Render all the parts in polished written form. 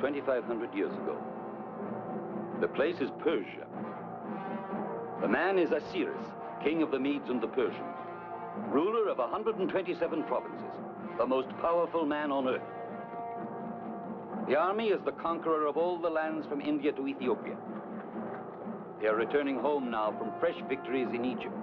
2,500 years ago. The place is Persia. The man is Ahasuerus, king of the Medes and the Persians, ruler of 127 provinces, the most powerful man on earth. The army is the conqueror of all the lands from India to Ethiopia. They are returning home now from fresh victories in Egypt.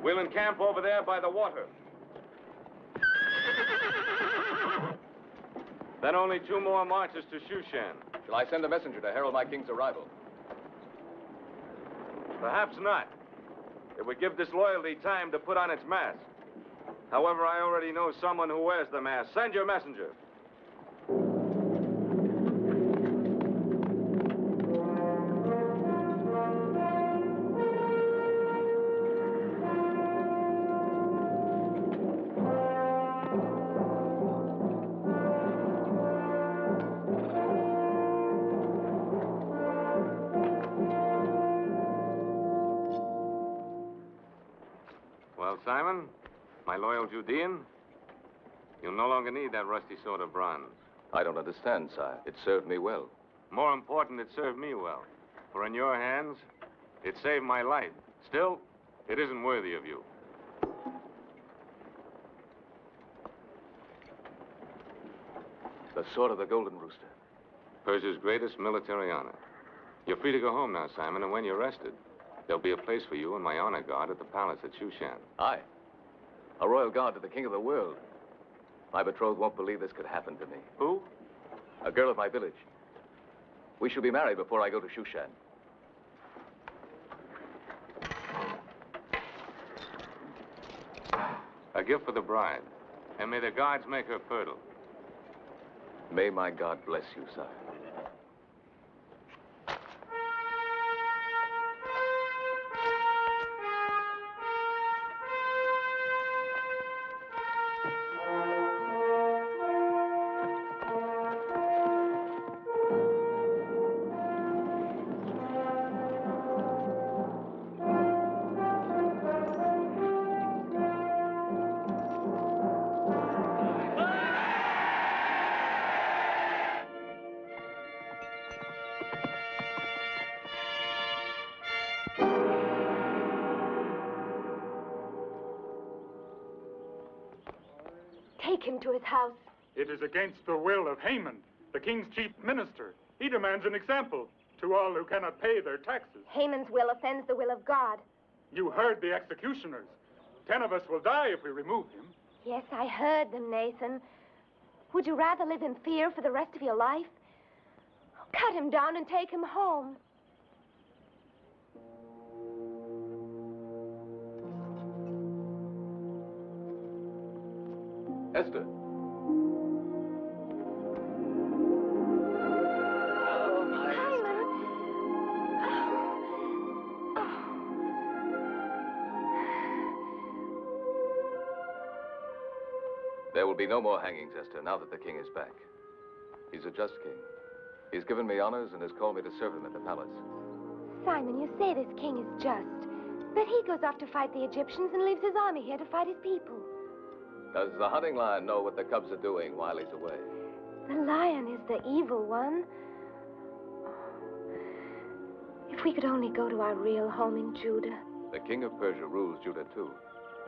We'll encamp over there by the water. Then only 2 more marches to Shushan. Shall I send a messenger to herald my king's arrival? Perhaps not. It would give disloyalty time to put on its mask. However, I already know someone who wears the mask. Send your messenger. Well, Simon, my loyal Judean, you'll no longer need that rusty sword of bronze. I don't understand, sire. It served me well. More important, it served me well. For in your hands, it saved my life. Still, it isn't worthy of you. The sword of the Golden Rooster. Persia's greatest military honor. You're free to go home now, Simon, and when you're rested, there'll be a place for you in my honor guard at the palace at Shushan. Aye. A royal guard to the king of the world. My betrothed won't believe this could happen to me. Who? A girl of my village. We shall be married before I go to Shushan. A gift for the bride. And may the gods make her fertile. May my God bless you, sire. Take him to his house. It is against the will of Haman, the king's chief minister. He demands an example to all who cannot pay their taxes. Haman's will offends the will of God. You heard the executioners. 10 of us will die if we remove him. Yes, I heard them, Nathan. Would you rather live in fear for the rest of your life? Cut him down and take him home. Esther. There will be no more hangings, Esther, now that the king is back. He's a just king. He's given me honors and has called me to serve him at the palace. Simon, you say this king is just, but he goes off to fight the Egyptians and leaves his army here to fight his people. Does the hunting lion know what the cubs are doing while he's away? The lion is the evil one. If we could only go to our real home in Judah. The king of Persia rules Judah, too.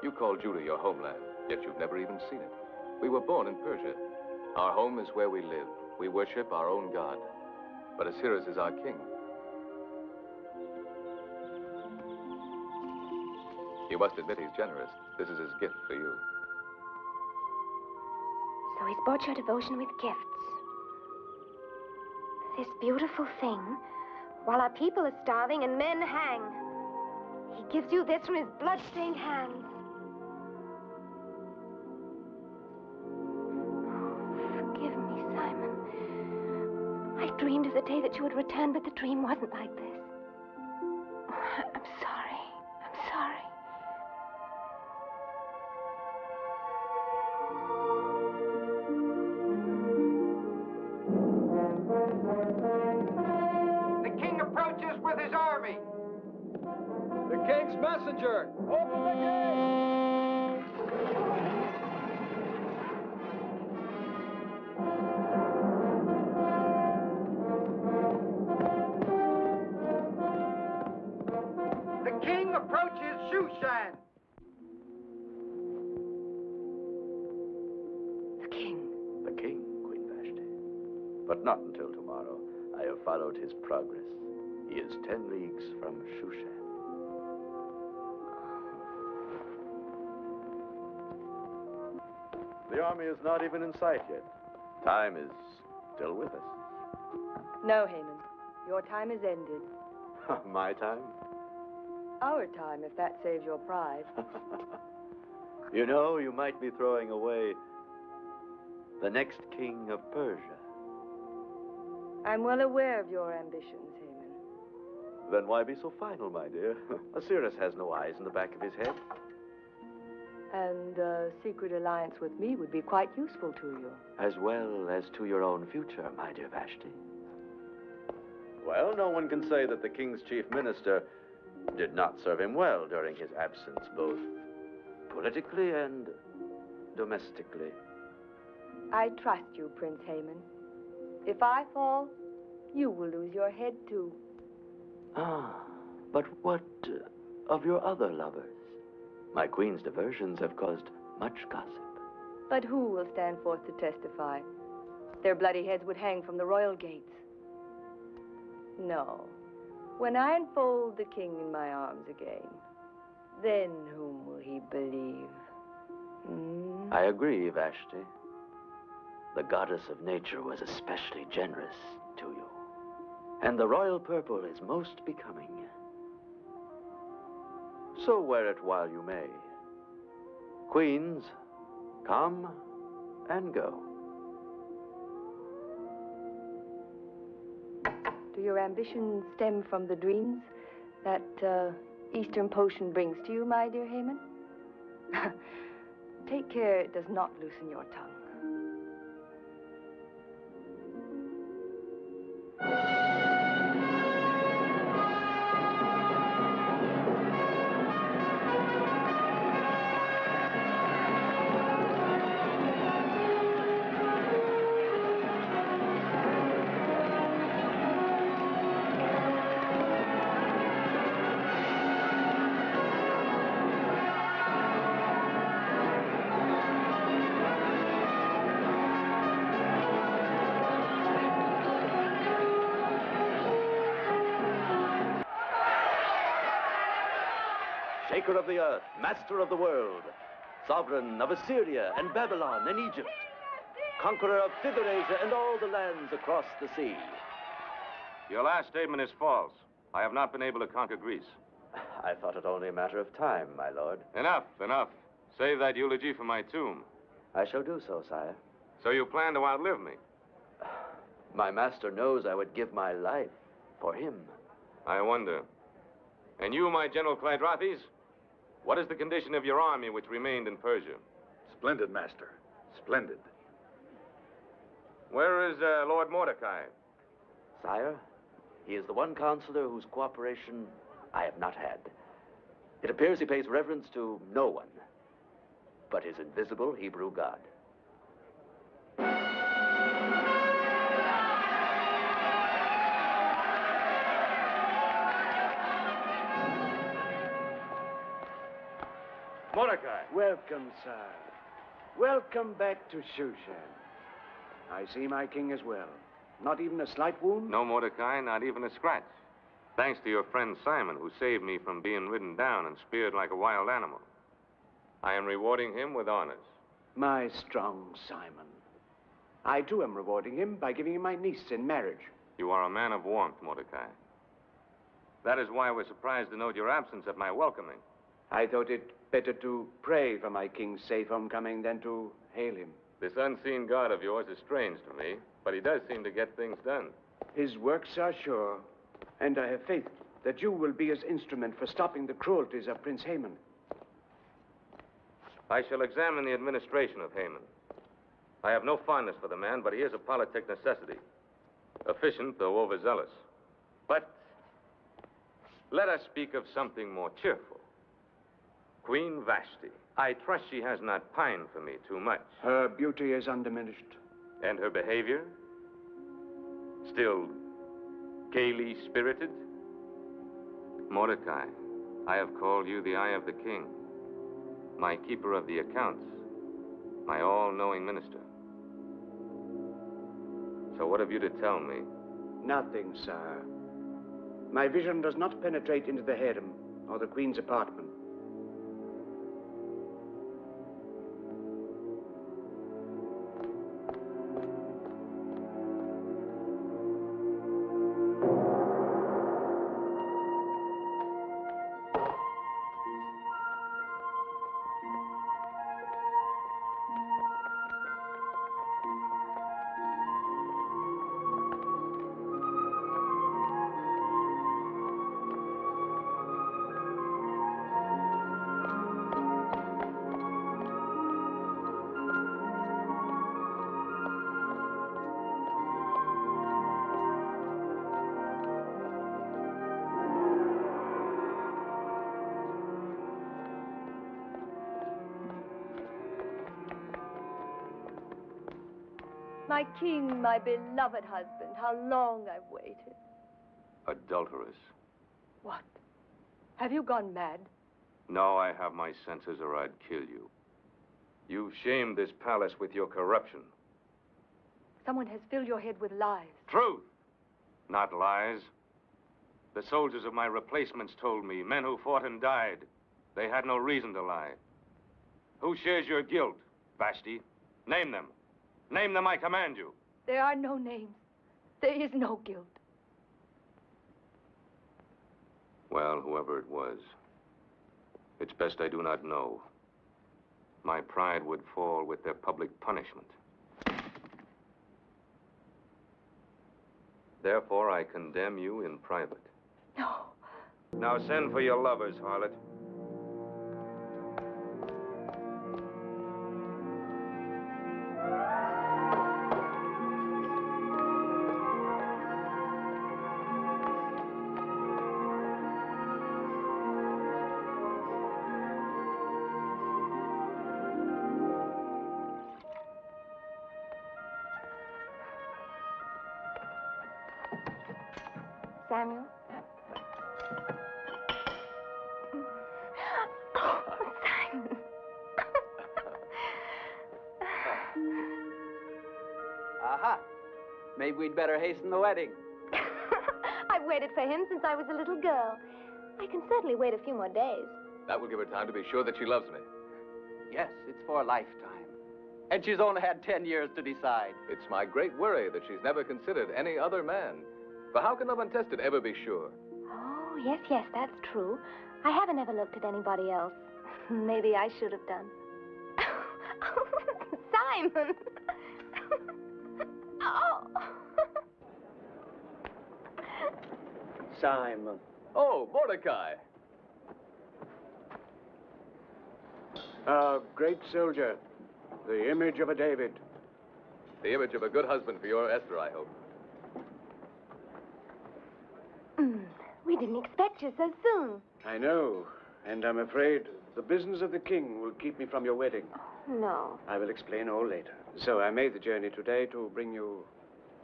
You call Judah your homeland, yet you've never even seen it. We were born in Persia. Our home is where we live. We worship our own God. But Ahasuerus is our king. You must admit he's generous. This is his gift for you. So he's bought your devotion with gifts. This beautiful thing, while our people are starving and men hang. He gives you this from his blood-stained hands. Forgive me, Simon. I dreamed of the day that you would return, but the dream wasn't like this. I'm sorry. I'm sorry. The king approaches with his army. The king's messenger! Open the gate! The king approaches Shushan. The king. The king, Queen Vashti. But not until tomorrow. I have followed his progress. He is 10 leagues from Shushan. The army is not even in sight yet. Time is still with us. No, Haman. Your time is ended. My time? Our time, if that saves your pride. You know, you might be throwing away the next king of Persia. I'm well aware of your ambitions, Haman. Then why be so final, my dear? Ahasuerus has no eyes in the back of his head. And a secret alliance with me would be quite useful to you. As well as to your own future, my dear Vashti. Well, no one can say that the king's chief minister did not serve him well during his absence, both politically and domestically. I trust you, Prince Haman. If I fall, you will lose your head, too. Ah, but what of your other lovers? My queen's diversions have caused much gossip. But who will stand forth to testify? Their bloody heads would hang from the royal gates. No. When I enfold the king in my arms again, then whom will he believe? Hmm? I agree, Vashti. The goddess of nature was especially generous to you. And the royal purple is most becoming. So wear it while you may. Queens, come and go. Do your ambitions stem from the dreams that Eastern potion brings to you, my dear Haman? Take care it does not loosen your tongue. Shaker of the earth, master of the world, sovereign of Assyria and Babylon and Egypt, conqueror of Thither Asia and all the lands across the sea. Your last statement is false. I have not been able to conquer Greece. I thought it only a matter of time, my lord. Enough, enough. Save that eulogy for my tomb. I shall do so, sire. So you plan to outlive me? My master knows I would give my life for him. I wonder. And you, my General Clydrates, what is the condition of your army which remained in Persia? Splendid, Master. Splendid. Where is Lord Mordecai? Sire, he is the one counselor whose cooperation I have not had. It appears he pays reverence to no one but his invisible Hebrew God. Mordecai. Welcome, sir. Welcome back to Shushan. I see my king as well. Not even a slight wound? No, Mordecai, not even a scratch. Thanks to your friend Simon, who saved me from being ridden down and speared like a wild animal. I am rewarding him with honors. My strong Simon. I, too, am rewarding him by giving him my niece in marriage. You are a man of warmth, Mordecai. That is why we're surprised to note your absence at my welcoming. I thought it better to pray for my king's safe homecoming than to hail him. This unseen God of yours is strange to me, but he does seem to get things done. His works are sure, and I have faith that you will be his instrument for stopping the cruelties of Prince Haman. I shall examine the administration of Haman. I have no fondness for the man, but he is a politic necessity. Efficient, though overzealous. But let us speak of something more cheerful. Queen Vashti. I trust she has not pined for me too much. Her beauty is undiminished. And her behavior? Still gaily spirited? Mordecai, I have called you the eye of the king, my keeper of the accounts, my all-knowing minister. So what have you to tell me? Nothing, sir. My vision does not penetrate into the harem or the queen's apartment. My king, my beloved husband, how long I've waited. Adulteress. What? Have you gone mad? No, I have my senses or I'd kill you. You've shamed this palace with your corruption. Someone has filled your head with lies. Truth, not lies. The soldiers of my replacements told me, men who fought and died, they had no reason to lie. Who shares your guilt, Vashti? Name them. Name them, I command you. There are no names. There is no guilt. Well, whoever it was, it's best I do not know. My pride would fall with their public punishment. Therefore, I condemn you in private. No. Now send for your lovers, harlot. Samuel? Oh, Simon. Aha. Maybe we'd better hasten the wedding. I've waited for him since I was a little girl. I can certainly wait a few more days. That will give her time to be sure that she loves me. Yes, it's for a lifetime. And she's only had 10 years to decide. It's my great worry that she's never considered any other man. For how can love untested ever be sure? Oh, yes, yes, that's true. I haven't ever looked at anybody else. Maybe I should have done. Simon! Oh! Simon. Oh, Mordecai. A great soldier. The image of a David. The image of a good husband for your Esther, I hope. We didn't expect you so soon. I know, and I'm afraid the business of the king will keep me from your wedding. No. I will explain all later. So I made the journey today to bring you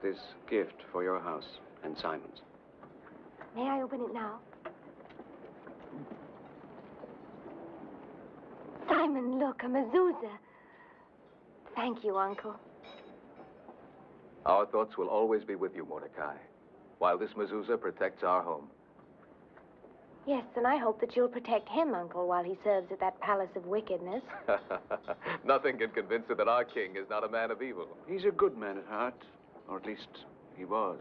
this gift for your house and Simon's. May I open it now? Simon, look, a mezuzah. Thank you, Uncle. Our thoughts will always be with you, Mordecai, while this mezuzah protects our home. Yes, and I hope that you'll protect him, Uncle, while he serves at that palace of wickedness. Nothing can convince her that our king is not a man of evil. He's a good man at heart, or at least he was.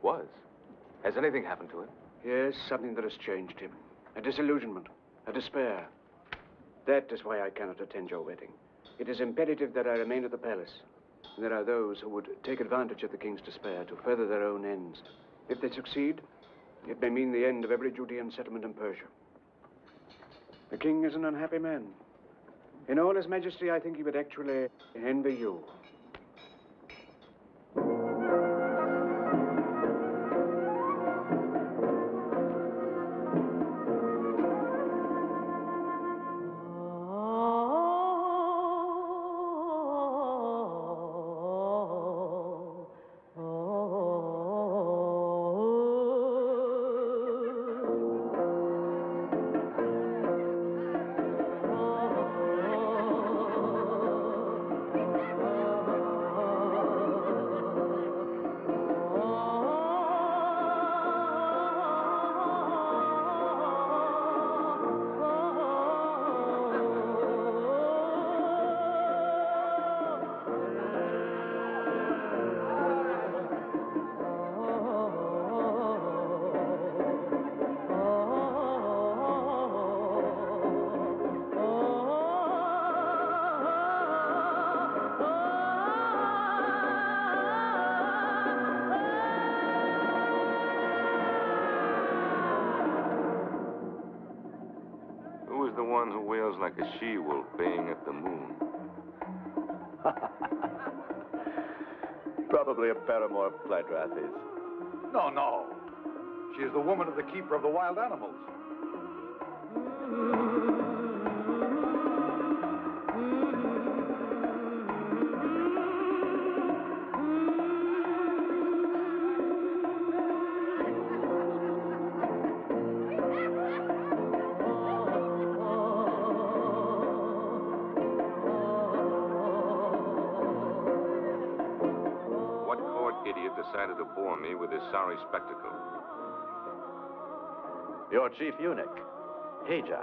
Was? Has anything happened to him? Yes, something that has changed him. A disillusionment, a despair. That is why I cannot attend your wedding. It is imperative that I remain at the palace. There are those who would take advantage of the king's despair to further their own ends. If they succeed, it may mean the end of every Judean settlement in Persia. The king is an unhappy man. In all his majesty, I think he would actually envy you. Who is the one who wails like a she-wolf baying at the moon? Probably a paramour of Pleidrathis. No, no. She is the woman of the keeper of the wild animals. Idiot decided to bore me with his sorry spectacle. Your chief eunuch, Hagi.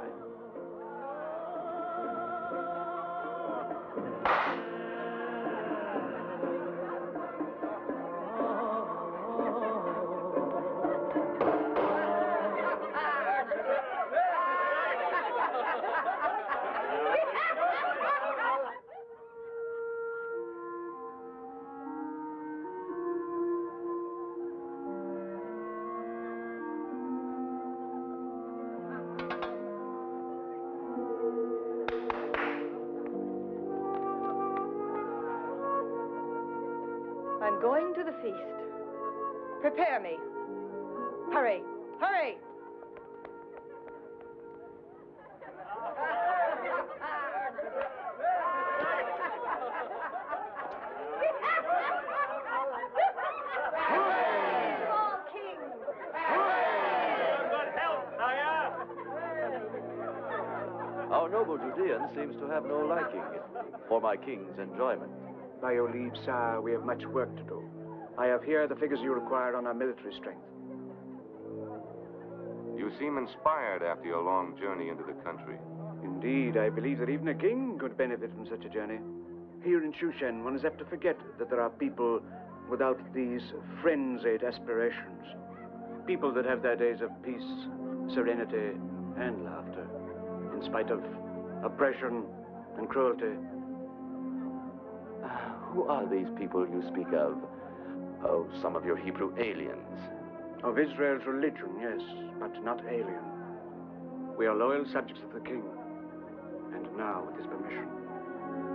I'm going to the feast. Prepare me. Hurry, hurry! All kings! Good health, sire! Our noble Judean seems to have no liking for my king's enjoyment. By your leave, sire, we have much work to do. I have here the figures you require on our military strength. You seem inspired after your long journey into the country. Indeed, I believe that even a king could benefit from such a journey. Here in Shushan, one is apt to forget that there are people without these frenzied aspirations. People that have their days of peace, serenity, and laughter, in spite of oppression and cruelty. Who are these people you speak of? Oh, some of your Hebrew aliens. Of Israel's religion, yes, but not alien. We are loyal subjects of the king. And now, with his permission,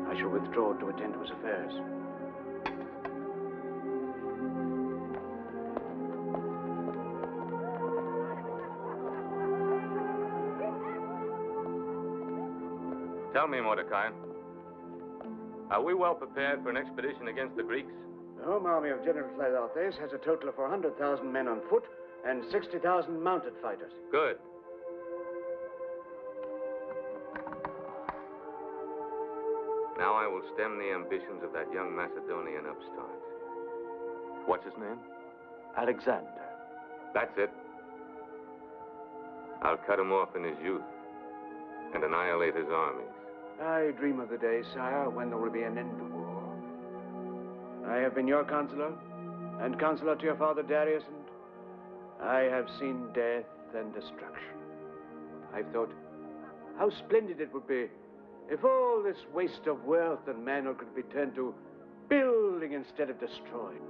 I shall withdraw to attend to his affairs. Tell me, Mordecai, are we well prepared for an expedition against the Greeks? The home army of General Pleidrathis has a total of 400,000 men on foot and 60,000 mounted fighters. Good. Now I will stem the ambitions of that young Macedonian upstart. What's his name? Alexander. That's it. I'll cut him off in his youth and annihilate his armies. I dream of the day, sire, when there will be an end to war. I have been your counselor, and counselor to your father Darius, and I have seen death and destruction. I've thought how splendid it would be if all this waste of wealth and manor could be turned to building instead of destroying.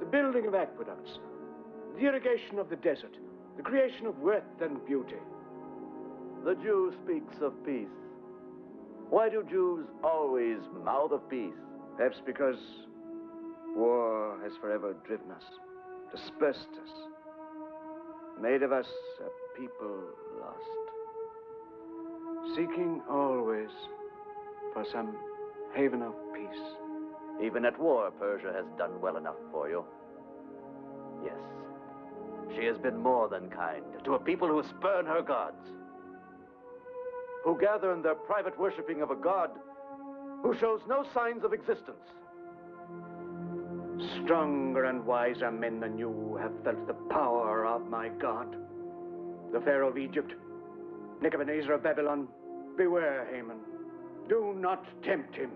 The building of aqueducts, the irrigation of the desert, the creation of worth and beauty. The Jew speaks of peace. Why do Jews always mouth of peace? Perhaps because war has forever driven us, dispersed us, made of us a people lost, seeking always for some haven of peace. Even at war, Persia has done well enough for you. Yes, she has been more than kind to a people who spurn her gods, who gather in their private worshiping of a god who shows no signs of existence. Stronger and wiser men than you have felt the power of my God. The Pharaoh of Egypt, Nebuchadnezzar of Babylon, beware Haman. Do not tempt him.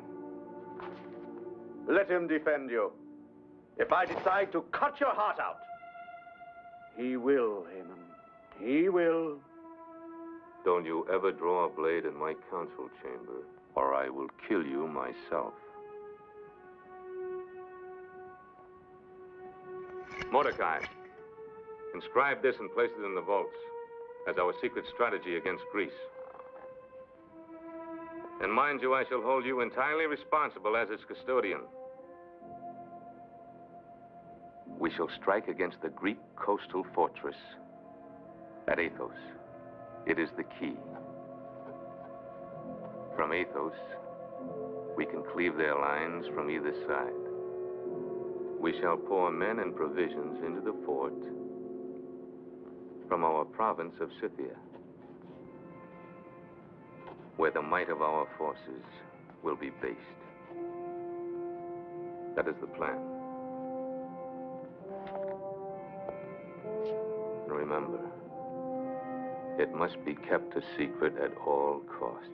Let him defend you. If I decide to cut your heart out. He will, Haman. He will. Don't you ever draw a blade in my council chamber, or I will kill you myself. Mordecai, inscribe this and place it in the vaults as our secret strategy against Greece. And mind you, I shall hold you entirely responsible as its custodian. We shall strike against the Greek coastal fortress at Athos. It is the key. From Athos, we can cleave their lines from either side. We shall pour men and provisions into the fort from our province of Scythia, where the might of our forces will be based. That is the plan. And remember, it must be kept a secret at all costs.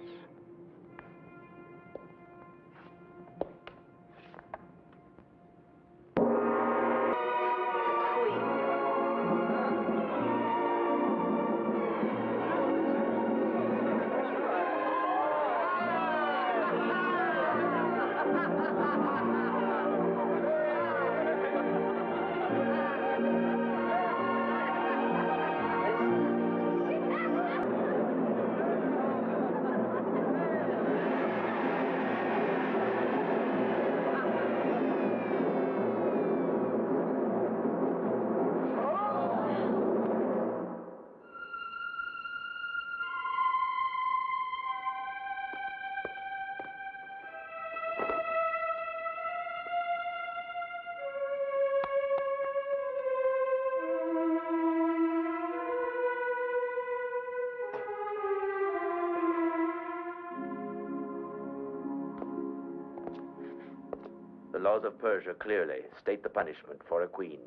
The laws of Persia clearly state the punishment for a queen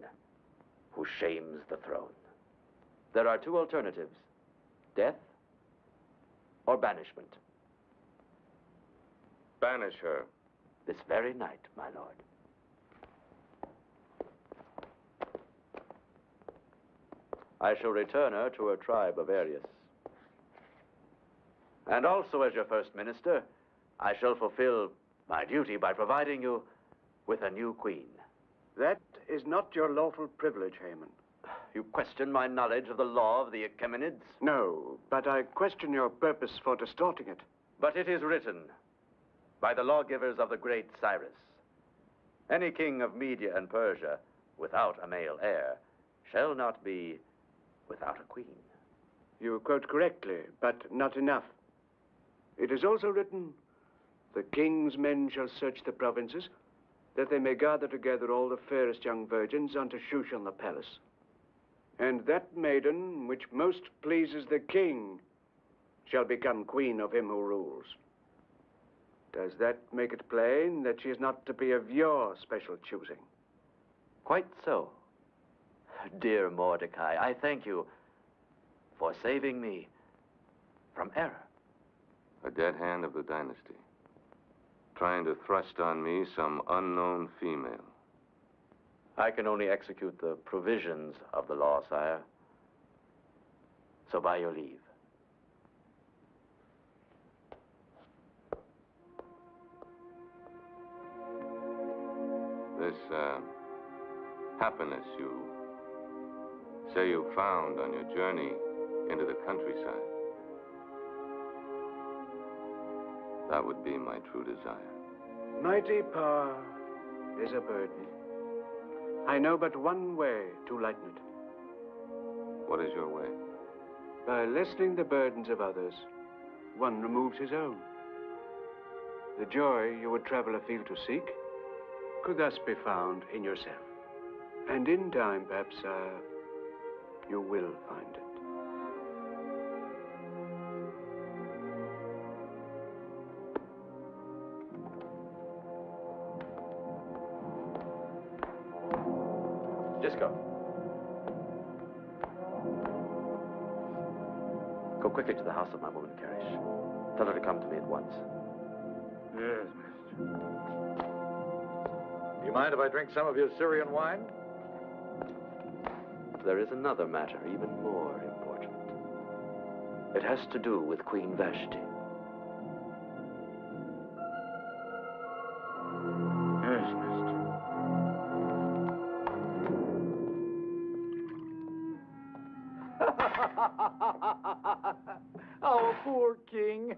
who shames the throne. There are two alternatives: death or banishment. Banish her. This very night, my lord. I shall return her to her tribe of Arius. And also, as your first minister, I shall fulfill my duty by providing you with a new queen. That is not your lawful privilege, Haman. You question my knowledge of the law of the Achaemenids? No, but I question your purpose for distorting it. But it is written by the lawgivers of the great Cyrus: any king of Media and Persia without a male heir shall not be without a queen. You quote correctly, but not enough. It is also written, the king's men shall search the provinces, that they may gather together all the fairest young virgins unto Shushan the palace. And that maiden which most pleases the king shall become queen of him who rules. Does that make it plain that she is not to be of your special choosing? Quite so. Dear Mordecai, I thank you for saving me from error. A dead hand of the dynasty, trying to thrust on me some unknown female. I can only execute the provisions of the law, sire. So by your leave. This, happiness you say you found on your journey into the countryside, that would be my true desire. Mighty power is a burden. I know but one way to lighten it. What is your way? By lessening the burdens of others, one removes his own. The joy you would travel afield to seek could thus be found in yourself. And in time, perhaps, you will find it. Disco. Go quickly to the house of my woman, Karish. Tell her to come to me at once. Yes, mister. Do you mind if I drink some of your Syrian wine? There is another matter even more important. It has to do with Queen Vashti. Yes, mister. Our poor king.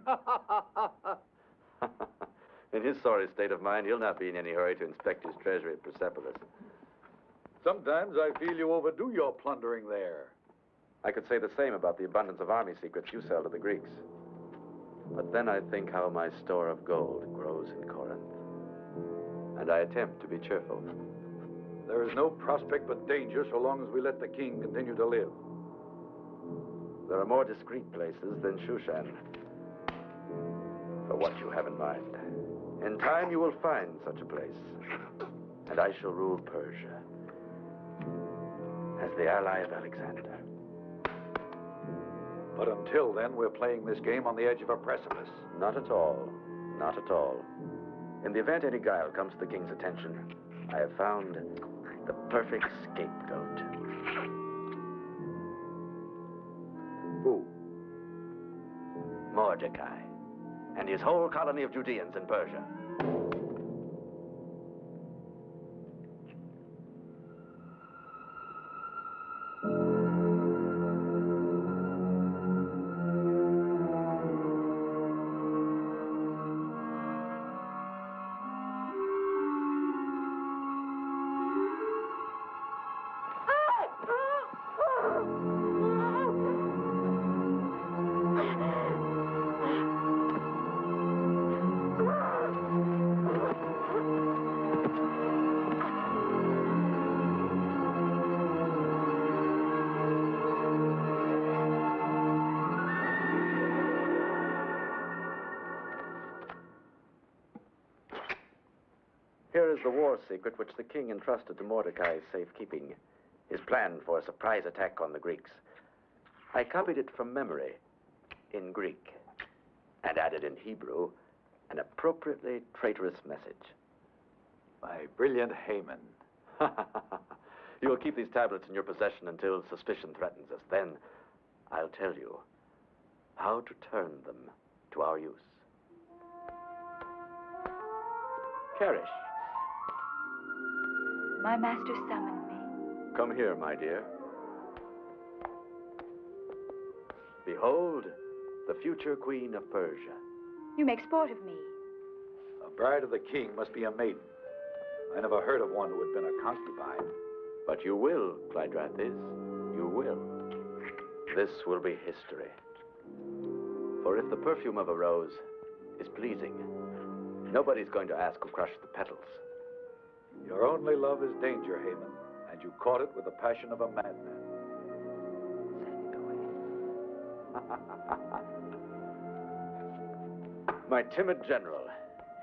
In his sorry state of mind, he'll not be in any hurry to inspect his treasury at Persepolis. Sometimes I feel you overdo your plundering there. I could say the same about the abundance of army secrets you sell to the Greeks. But then I think how my store of gold grows in Corinth. And I attempt to be cheerful. There is no prospect but danger so long as we let the king continue to live. There are more discreet places than Shushan. For what you have in mind. In time you will find such a place. And I shall rule Persia as the ally of Alexander. But until then, we're playing this game on the edge of a precipice. Not at all. Not at all. In the event any guile comes to the king's attention, I have found the perfect scapegoat. Who? Mordecai and his whole colony of Judeans in Persia. Here is the war secret which the king entrusted to Mordecai's safekeeping. His plan for a surprise attack on the Greeks. I copied it from memory in Greek and added in Hebrew an appropriately traitorous message. My brilliant Haman. You will keep these tablets in your possession until suspicion threatens us. Then I'll tell you how to turn them to our use. Karish. My master summoned me. Come here, my dear. Behold, the future queen of Persia. You make sport of me. A bride of the king must be a maiden. I never heard of one who had been a concubine. But you will, Clydrathis. You will. This will be history. For if the perfume of a rose is pleasing, nobody's going to ask who crushed the petals. Your only love is danger, Haman, and you caught it with the passion of a madman. My timid general,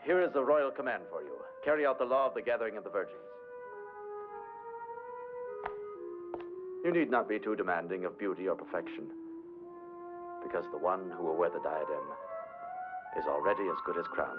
here is a royal command for you. Carry out the law of the gathering of the virgins. You need not be too demanding of beauty or perfection. because the one who will wear the diadem is already as good as crowned.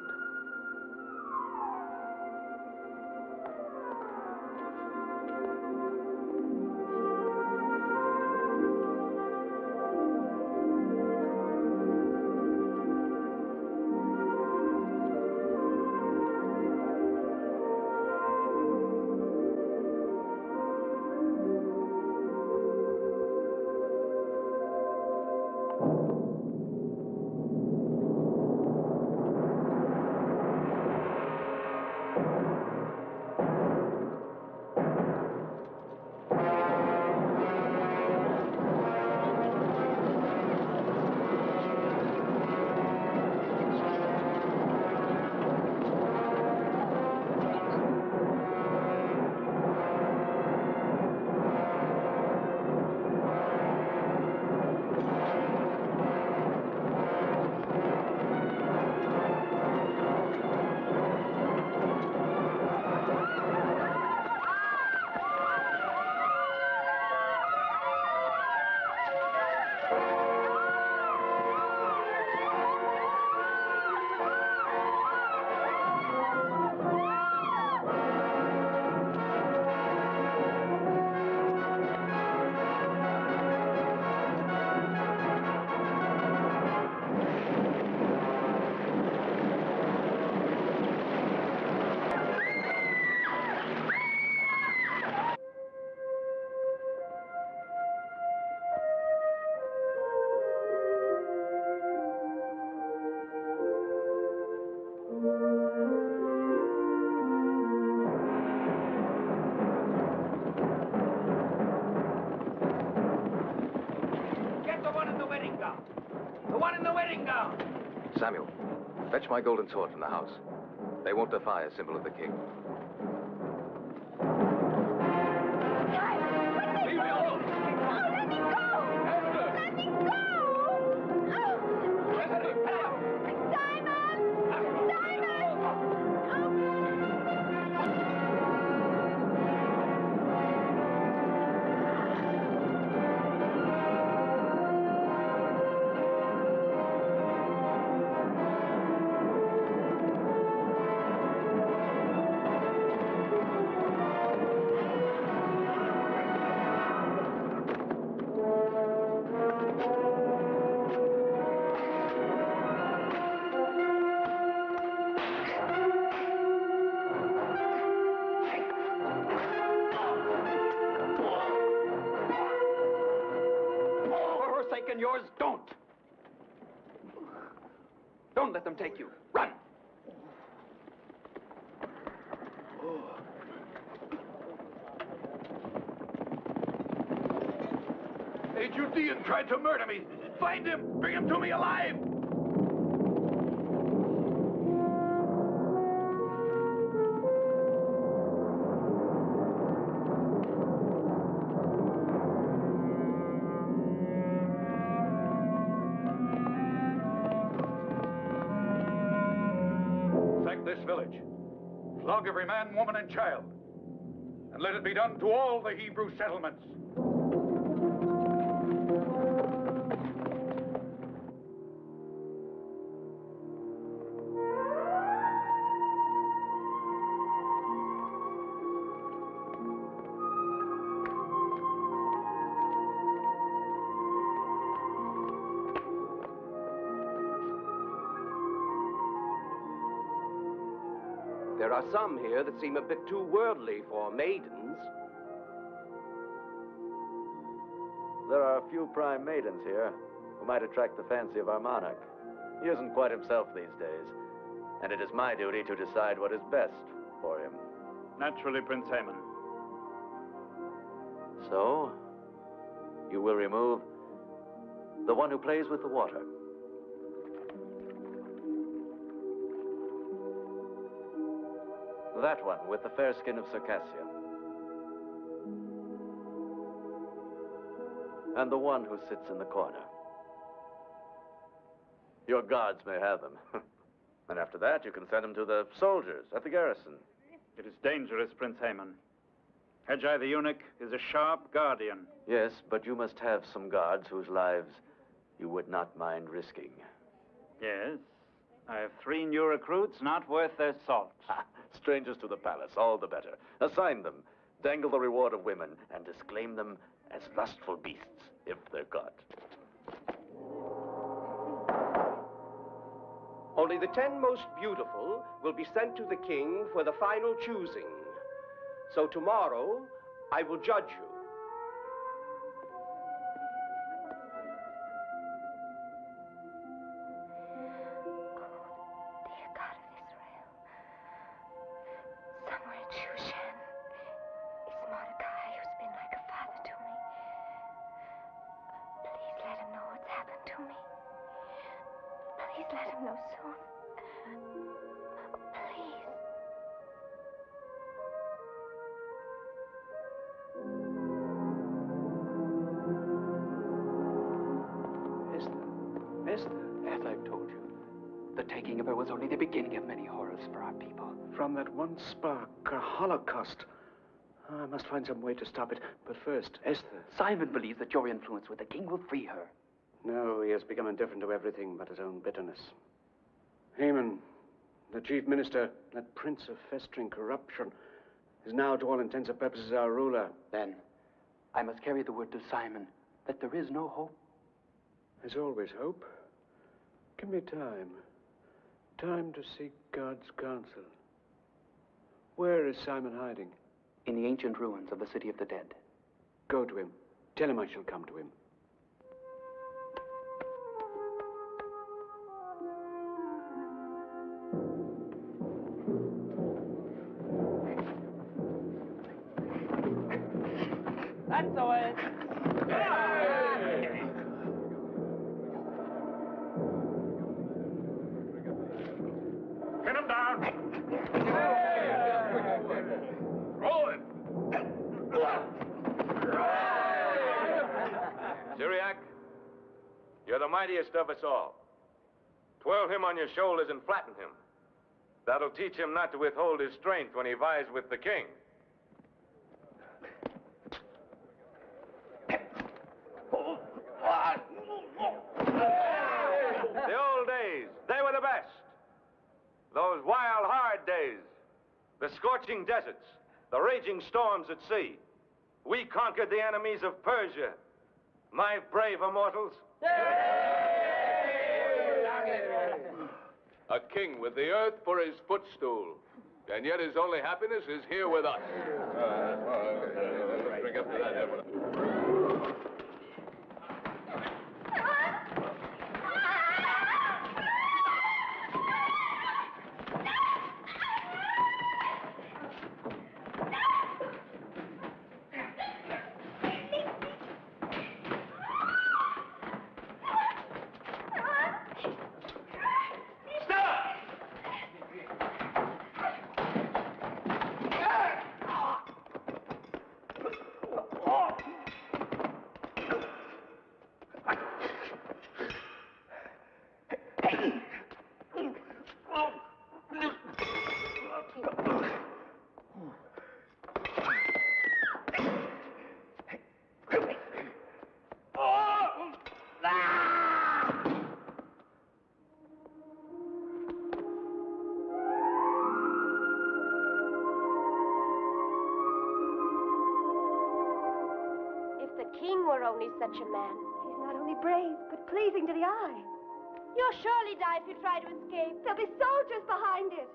Samuel, fetch my golden sword from the house. They won't defy a symbol of the king. Leave me alone! Let me go! Esther! Let me go! Esther! Simon! And yours, don't. Don't let them take you. Run! A Judean tried to murder me. Find him! Bring him to me alive! This village. Flog every man, woman, and child. And let it be done to all the Hebrew settlements. There are some here that seem a bit too worldly for maidens. There are a few prime maidens here who might attract the fancy of our monarch. He isn't quite himself these days, and it is my duty to decide what is best for him. Naturally, Prince Haman. So, you will remove the one who plays with the water. That one with the fair skin of Circassia. And the one who sits in the corner. Your guards may have them. And after that, you can send them to the soldiers at the garrison. It is dangerous, Prince Haman. Hedjai the eunuch is a sharp guardian. Yes, but you must have some guards whose lives you would not mind risking. Yes. I have 3 new recruits not worth their salt. Strangers to the palace, all the better. Assign them, dangle the reward of women, and disclaim them as lustful beasts, if they're caught. Only the 10 most beautiful will be sent to the king for the final choosing. So tomorrow, I will judge you. As I've told you, the taking of her was only the beginning of many horrors for our people. From that one spark, a holocaust. I must find some way to stop it. But first, Esther. Simon believes that your influence with the king will free her. No, he has become indifferent to everything but his own bitterness. Haman, the chief minister, that prince of festering corruption, is now, to all intents and purposes, our ruler. Then, I must carry the word to Simon that there is no hope. There's always hope. Give me time. Time to seek God's counsel. Where is Simon hiding? In the ancient ruins of the city of the dead. Go to him. Tell him I shall come to him. That's the way. Pin him down. Roll it. Syriac, you're the mightiest of us all. Twirl him on your shoulders and flatten him. That'll teach him not to withhold his strength when he vies with the king. The old days, they were the best. Those wild, hard days. The scorching deserts, the raging storms at sea. We conquered the enemies of Persia. My brave immortals. A king with the earth for his footstool. And yet his only happiness is here with us. Let's bring up to that. Only such a man. He's not only brave, but pleasing to the eye. You'll surely die if you try to escape. There'll be soldiers behind it.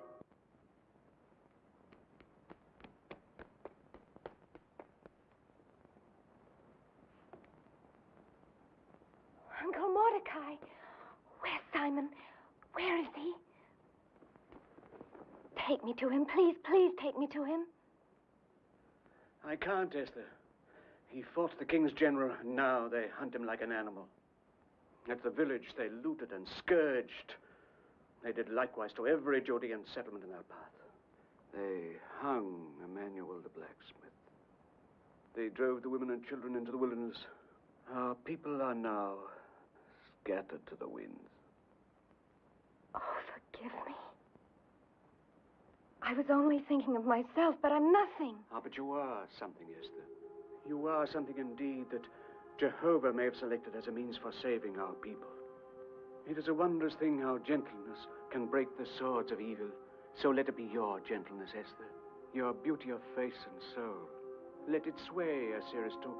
Uncle Mordecai. Where's Simon? Where is he? Take me to him. Please, please take me to him. I can't, Esther. He fought the king's general, and now they hunt him like an animal. At the village, they looted and scourged. They did likewise to every Judean settlement in their path. They hung Emmanuel the blacksmith. They drove the women and children into the wilderness. Our people are now scattered to the winds. Oh, forgive me. I was only thinking of myself, but I'm nothing. Ah, but you are something, Esther. You are something indeed that Jehovah may have selected as a means for saving our people. It is a wondrous thing how gentleness can break the swords of evil. So let it be your gentleness, Esther, your beauty of face and soul. Let it sway Ahasuerus to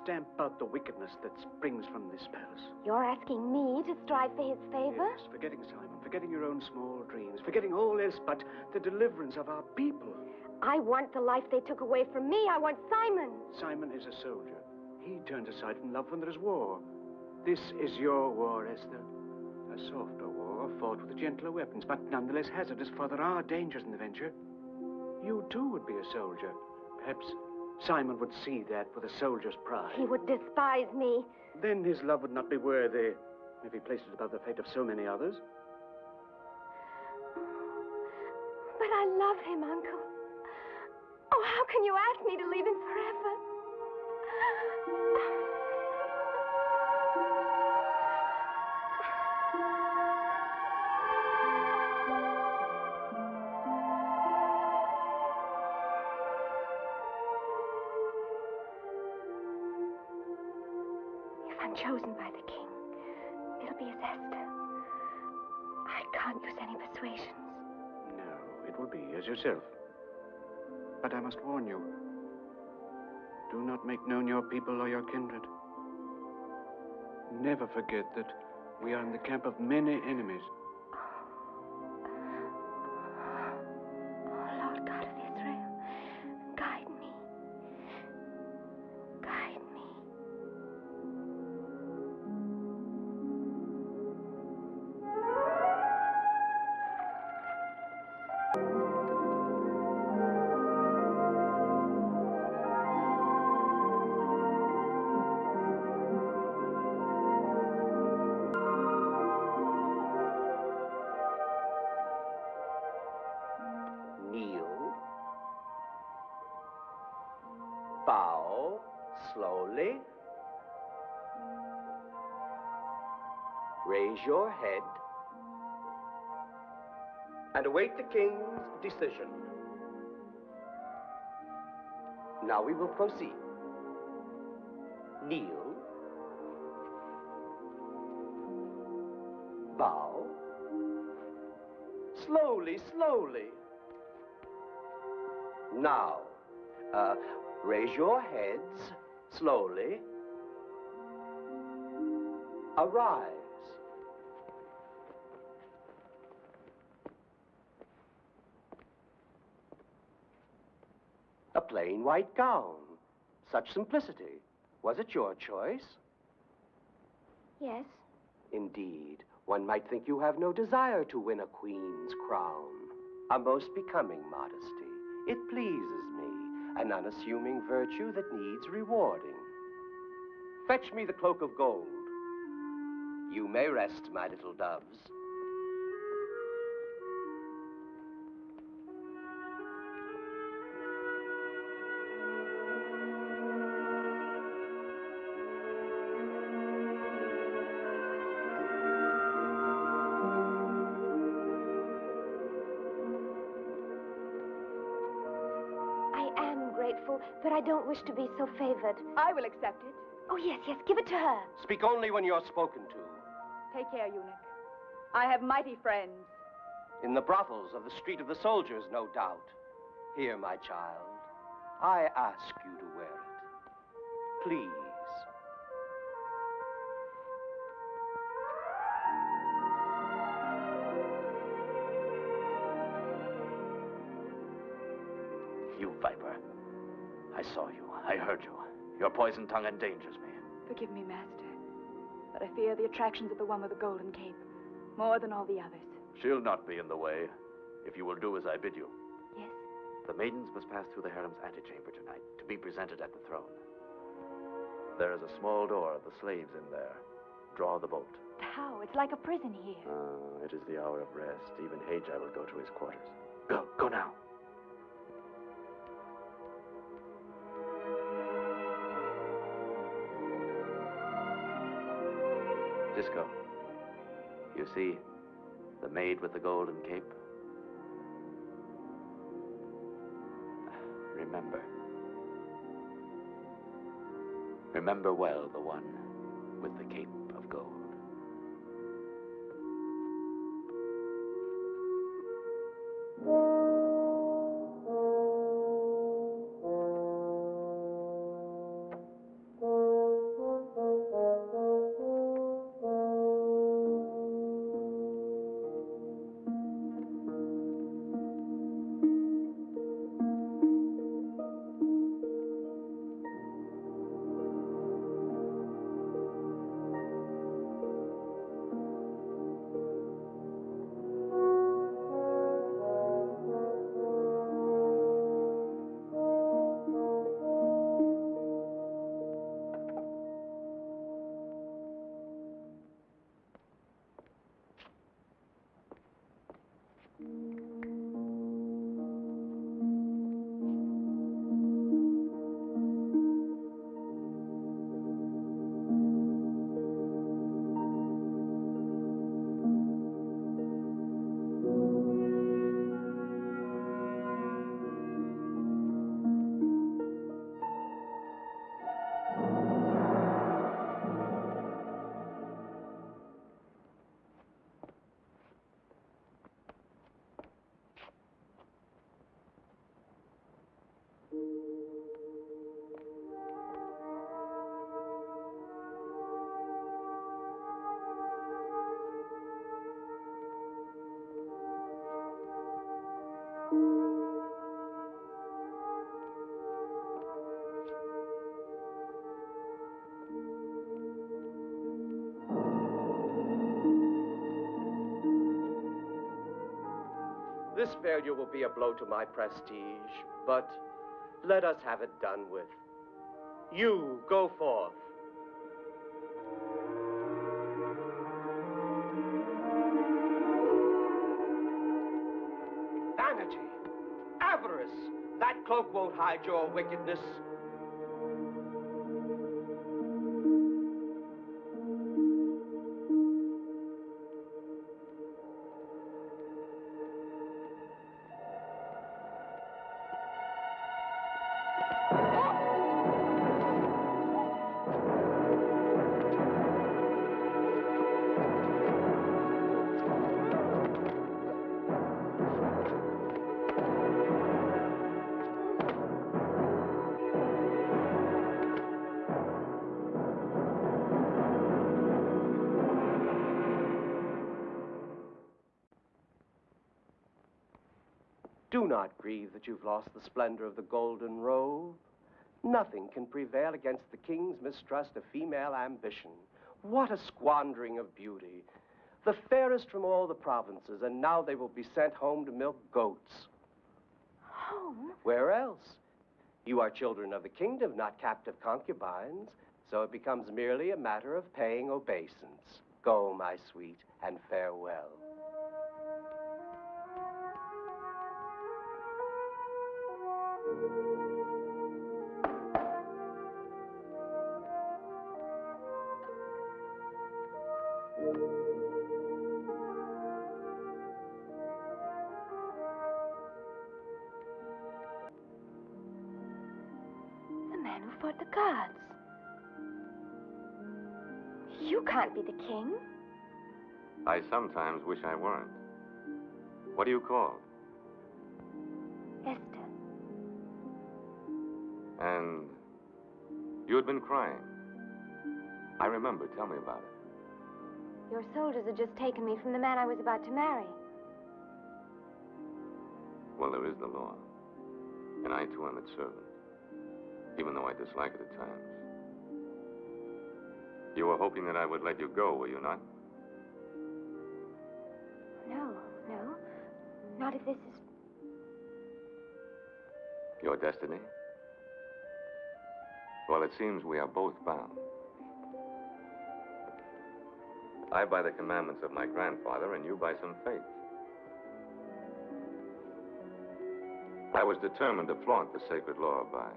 stamp out the wickedness that springs from this palace. You're asking me to strive for his favor? Yes, forgetting Simon, forgetting your own small dreams, forgetting all else but the deliverance of our people. I want the life they took away from me. I want Simon. Simon is a soldier. He turns aside from love when there is war. This is your war, Esther. A softer war, fought with gentler weapons, but nonetheless hazardous, for there are dangers in the venture. You, too, would be a soldier. Perhaps Simon would see that with a soldier's pride. He would despise me. Then his love would not be worthy if he placed it above the fate of so many others. But I love him, Uncle. Oh, how can you ask me to leave him forever? If I'm chosen by the king, it'll be as Esther. I can't use any persuasions. No, it will be as yourself. But I must warn you. Do not make known your people or your kindred. Never forget that we are in the camp of many enemies. Oh, Lord God of Israel, guide me. Guide me. Kneel. Bow slowly. Raise your head and await the king's decision. Now we will proceed. Kneel. Bow. Slowly, slowly. Now, raise your heads slowly. Arise. A plain white gown. Such simplicity. Was it your choice? Yes. Indeed, one might think you have no desire to win a queen's crown. A most becoming modesty. It pleases me, an unassuming virtue that needs rewarding. Fetch me the cloak of gold. You may rest, my little doves. But I don't wish to be so favored. I will accept it. Oh, yes, yes, give it to her. Speak only when you're spoken to. Take care, eunuch. I have mighty friends. In the brothels of the Street of the Soldiers, no doubt. Here, my child, I ask you to wear it. Please. You viper. I saw you. I heard you. Your poison tongue endangers me. Forgive me, master, but I fear the attractions of the one with the golden cape more than all the others. She'll not be in the way, if you will do as I bid you. Yes? The maidens must pass through the harem's antechamber tonight to be presented at the throne. There is a small door, the slaves in there. Draw the bolt. How? It's like a prison here. It is the hour of rest. Even Hajai will go to his quarters. Go now. Disco, you see the maid with the golden cape? Remember, Remember well the one with the cape of gold. This failure will be a blow to my prestige, but let us have it done with. You go forth. Vanity, avarice, that cloak won't hide your wickedness. Do not grieve that you've lost the splendor of the golden robe. Nothing can prevail against the king's mistrust of female ambition. What a squandering of beauty. The fairest from all the provinces, and now they will be sent home to milk goats. Home? Where else? You are children of the kingdom, not captive concubines, so it becomes merely a matter of paying obeisance. Go, my sweet, and farewell. The man who fought the gods. You can't be the king. I sometimes wish I weren't. What do you call? Esther. And you had been crying. I remember. Tell me about it. Your soldiers had just taken me from the man I was about to marry. Well, there is the law. And I, too, am its servant. Even though I dislike it at times. You were hoping that I would let you go, were you not? No. Not if this is... Your destiny? Well, it seems we are both bound. I by the commandments of my grandfather, and you by some faith. I was determined to flaunt the sacred law by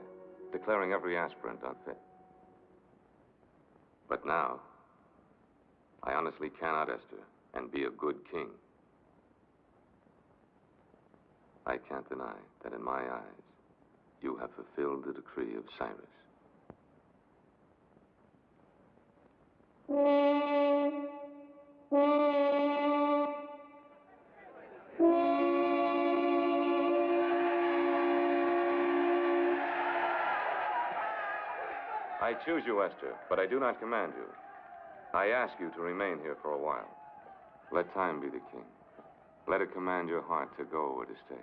declaring every aspirant unfit. But now, I honestly cannot, Esther, and be a good king. I can't deny that in my eyes, you have fulfilled the decree of Cyrus. I choose you, Esther, but I do not command you. I ask you to remain here for a while. Let time be the king. Let it command your heart to go or to stay.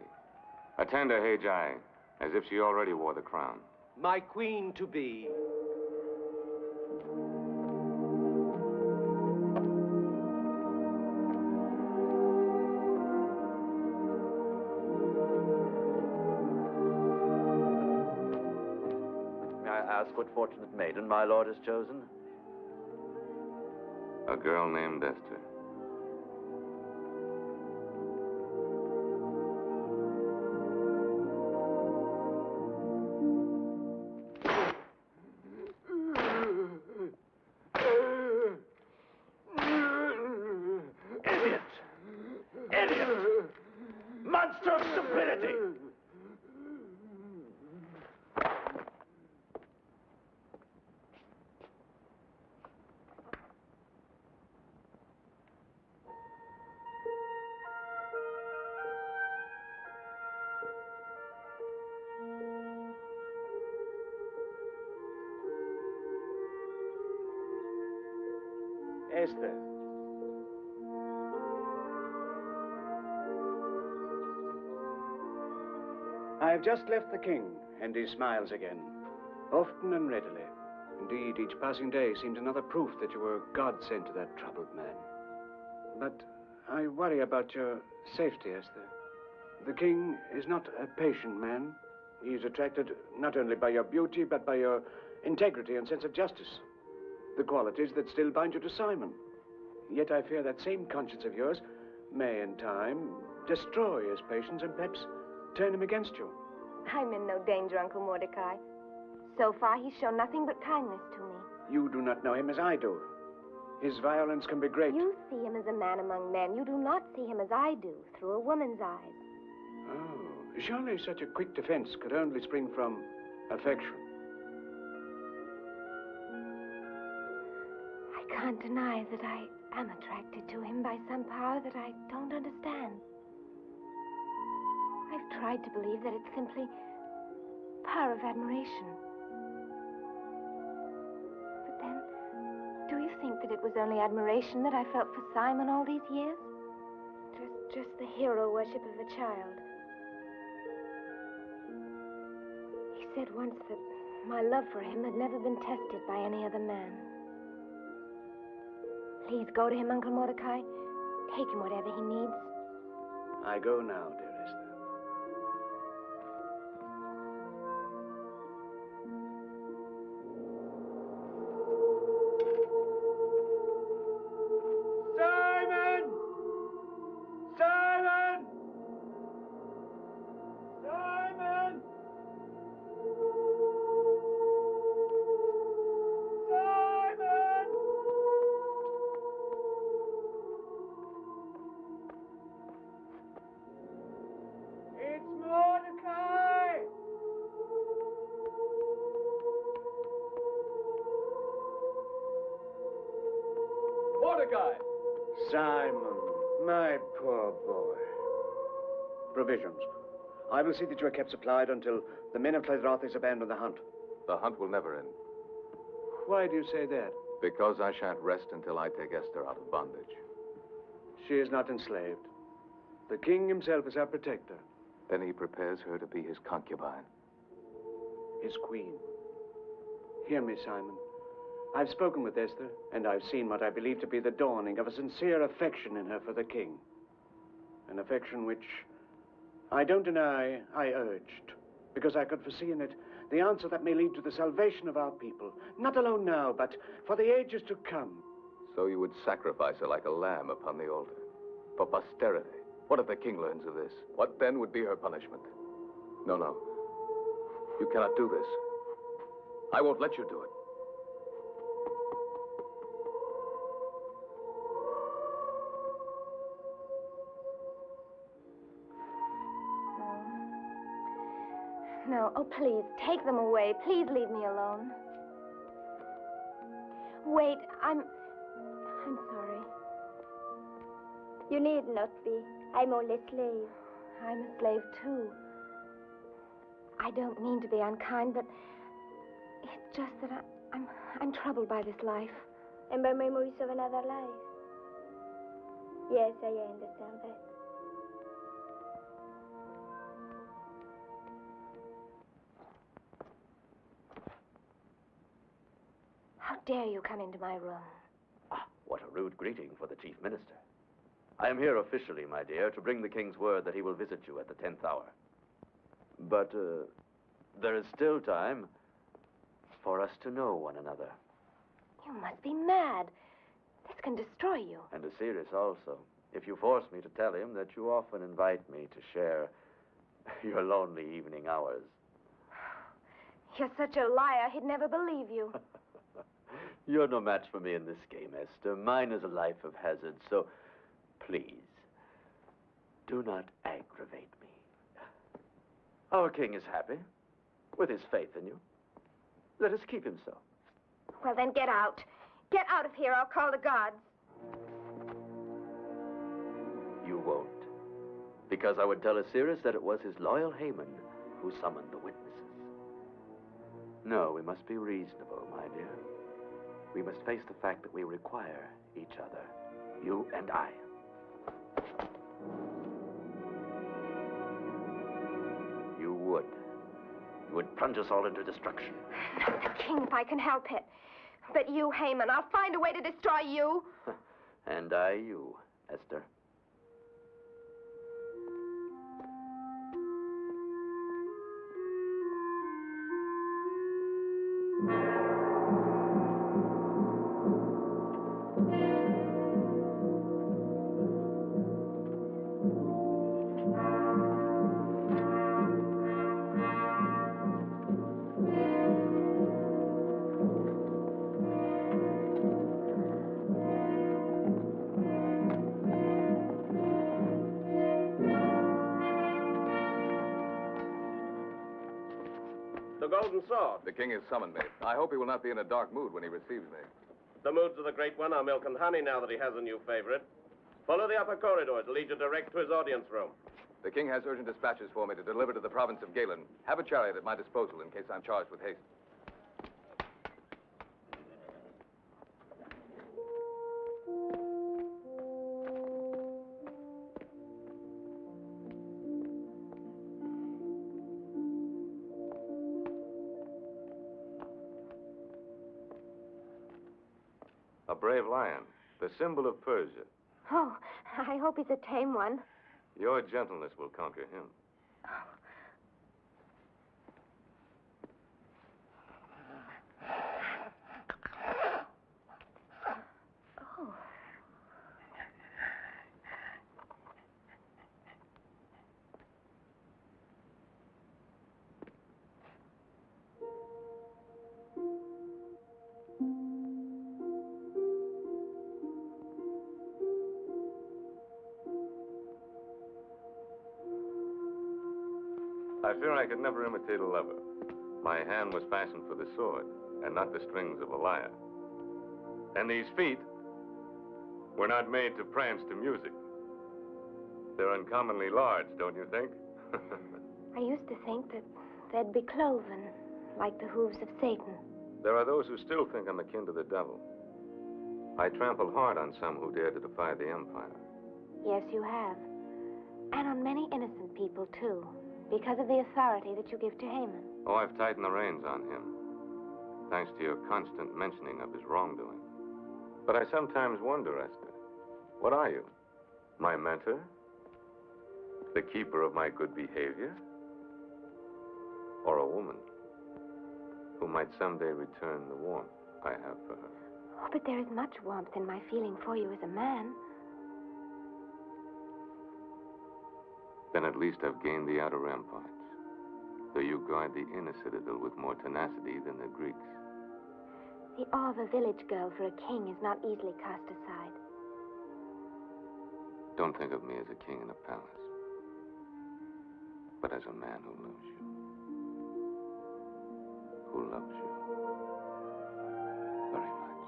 Attend to Haggai as if she already wore the crown. My queen to be. May I ask what fortunate maiden my lord has chosen? A girl named Esther. Idiot! Idiot! Monster of stupidity! Esther. I have just left the king, and he smiles again, often and readily. Indeed, each passing day seems another proof that you were God sent to that troubled man. But I worry about your safety, Esther. The king is not a patient man. He is attracted not only by your beauty, but by your integrity and sense of justice. The qualities that still bind you to Simon. Yet I fear that same conscience of yours may, in time, destroy his patience and perhaps turn him against you. I'm in no danger, Uncle Mordecai. So far, he's shown nothing but kindness to me. You do not know him as I do. His violence can be great. You see him as a man among men. You do not see him as I do, through a woman's eyes. Oh, surely such a quick defense could only spring from affection. I can't deny that I am attracted to him by some power that I don't understand. I've tried to believe that it's simply power of admiration. But then, do you think that it was only admiration that I felt for Simon all these years? Just the hero worship of a child. He said once that my love for him had never been tested by any other man. Please go to him, Uncle Mordecai. Take him whatever he needs. I go now, dear Esther. Simon! Simon! Simon! Simon! It's Mordecai! Mordecai! Simon, my poor boy. Provisions. I will see that you are kept supplied until the men of Cledrothis abandon the hunt. The hunt will never end, Why do you say that? because I shan't rest until I take Esther out of bondage. She is not enslaved. The king himself is our protector. Then he prepares her to be his concubine. His queen. Hear me, Simon. I've spoken with Esther, and I've seen what I believe to be the dawning of a sincere affection in her for the king. An affection which I don't deny I urged, because I could foresee in it the answer that may lead to the salvation of our people, not alone now, but for the ages to come. So you would sacrifice her like a lamb upon the altar. For posterity. What if the king learns of this? What then would be her punishment? No, no. You cannot do this. I won't let you do it. No. Oh, please, take them away. Please leave me alone. Wait, I'm You need not be. I'm only a slave. I'm a slave, too. I don't mean to be unkind, but it's just that I'm troubled by this life. And by memories of another life. Yes, I understand that. How dare you come into my room? Ah, what a rude greeting for the chief minister. I am here officially, my dear, to bring the king's word that he will visit you at the 10th hour. But there is still time for us to know one another. You must be mad. This can destroy you. And Ahasuerus also, if you force me to tell him that you often invite me to share your lonely evening hours. You're such a liar, he'd never believe you. You're no match for me in this game, Esther. Mine is a life of hazard, so please, do not aggravate me. Our king is happy with his faith in you. Let us keep him so. Well, then get out. Get out of here. I'll call the guards. You won't. Because I would tell Ahasuerus that it was his loyal Haman who summoned the witnesses. No, we must be reasonable, my dear. We must face the fact that we require each other, you and I. You would. You would plunge us all into destruction. Not the king if I can help it. But you, Haman, I'll find a way to destroy you. And I you, Esther. The Golden Sword. The king has summoned me. I hope he will not be in a dark mood when he receives me. The moods of the Great One are milk and honey now that he has a new favorite. Follow the upper corridor. It'll lead you direct to his audience room. The king has urgent dispatches for me to deliver to the province of Galen. Have a chariot at my disposal in case I'm charged with haste. A brave lion, the symbol of Persia. Oh, I hope he's a tame one. Your gentleness will conquer him. Oh. I fear I could never imitate a lover. My hand was fashioned for the sword, and not the strings of a lyre. And these feet were not made to prance to music. They're uncommonly large, don't you think? I used to think that they'd be cloven, like the hooves of Satan. There are those who still think I'm akin to the devil. I trampled hard on some who dared to defy the empire. Yes, you have. And on many innocent people, too, because of the authority that you give to Haman. Oh, I've tightened the reins on him, thanks to your constant mentioning of his wrongdoing. But I sometimes wonder, Esther, what are you? My mentor? The keeper of my good behavior? Or a woman who might someday return the warmth I have for her? Oh, but there is much warmth in my feeling for you as a man. Then at least I've gained the outer ramparts, though you guard the inner citadel with more tenacity than the Greeks. The awe of a village girl for a king is not easily cast aside. Don't think of me as a king in a palace, but as a man who loves you. Who loves you very much.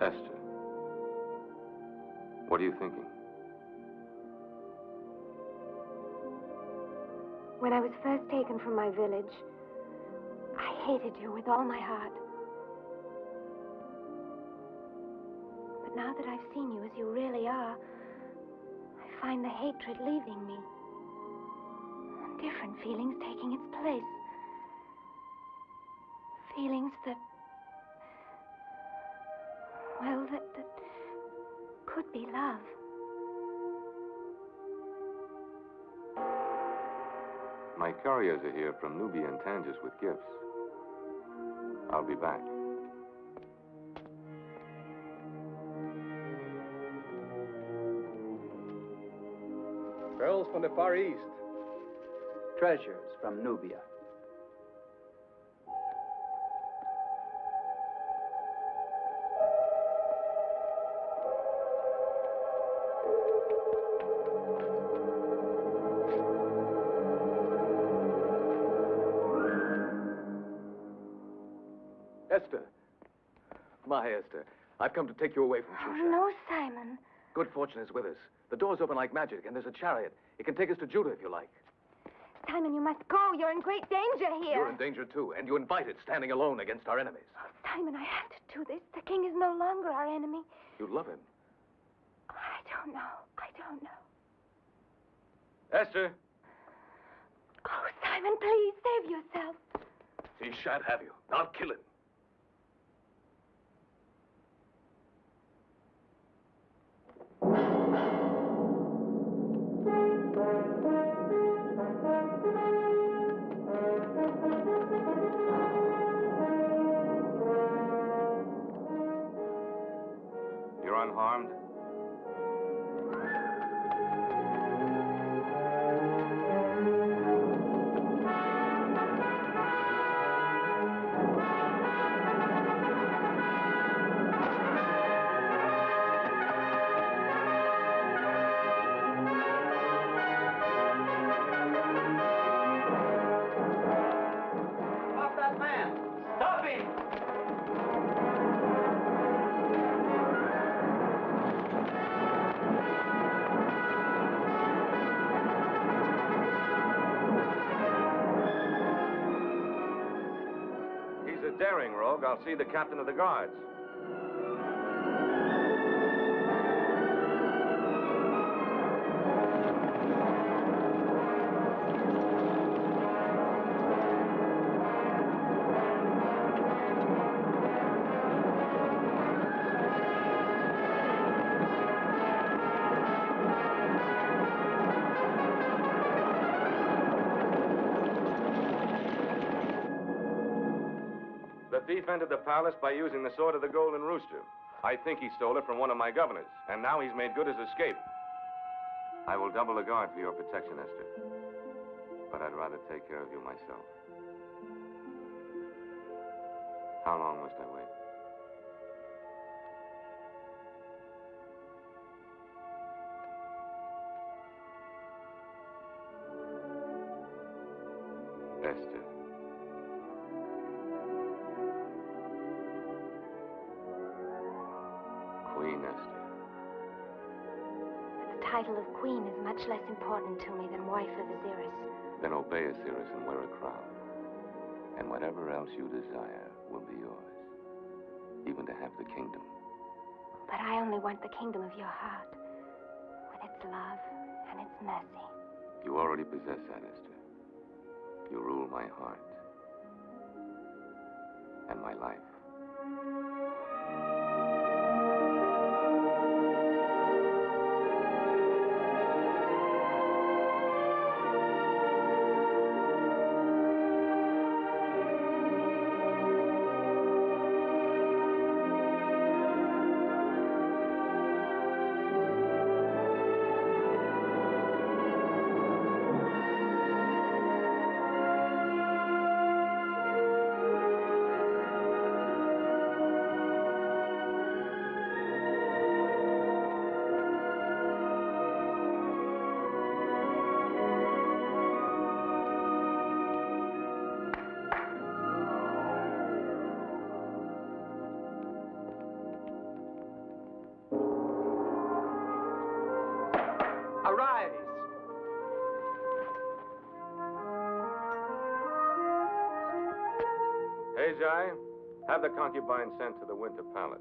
Esther, what are you thinking? When I was first taken from my village, I hated you with all my heart. But now that I've seen you as you really are, I find the hatred leaving me. And different feelings taking its place. Feelings that, well, that could be love. My couriers are here from Nubia and Tangiers with gifts. I'll be back. Pearls from the Far East. Treasures from Nubia. Esther. My Esther, I've come to take you away from Shusha. Oh, no, Simon. Good fortune is with us. The door's open like magic, and there's a chariot. It can take us to Judah if you like. Simon, you must go. You're in great danger here. You're in danger, too, and you invited standing alone against our enemies. Simon, I have to do this. The king is no longer our enemy. You love him. I don't know. I don't know. Esther! Oh, Simon, please, save yourself. He shan't have you. I'll kill him. You're unharmed? Stop that man! Stop him! He's a daring rogue. I'll see the captain of the guards. The thief entered the palace by using the sword of the Golden Rooster. I think he stole it from one of my governors, and now he's made good his escape. I will double the guard for your protection, Esther. But I'd rather take care of you myself. How long must I wait? Esther. Queen Esther. The title of queen is much less important to me than wife of Ahasuerus. Then obey Ahasuerus and wear a crown. And whatever else you desire will be yours. Even to have the kingdom. But I only want the kingdom of your heart, with its love and its mercy. You already possess that, Esther. You rule my heart. And my life. Arise! Haggai, have the concubine sent to the Winter Palace.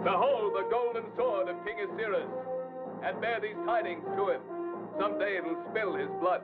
Behold the golden sword of King Ahasuerus, and bear these tidings to him. Someday it'll spill his blood.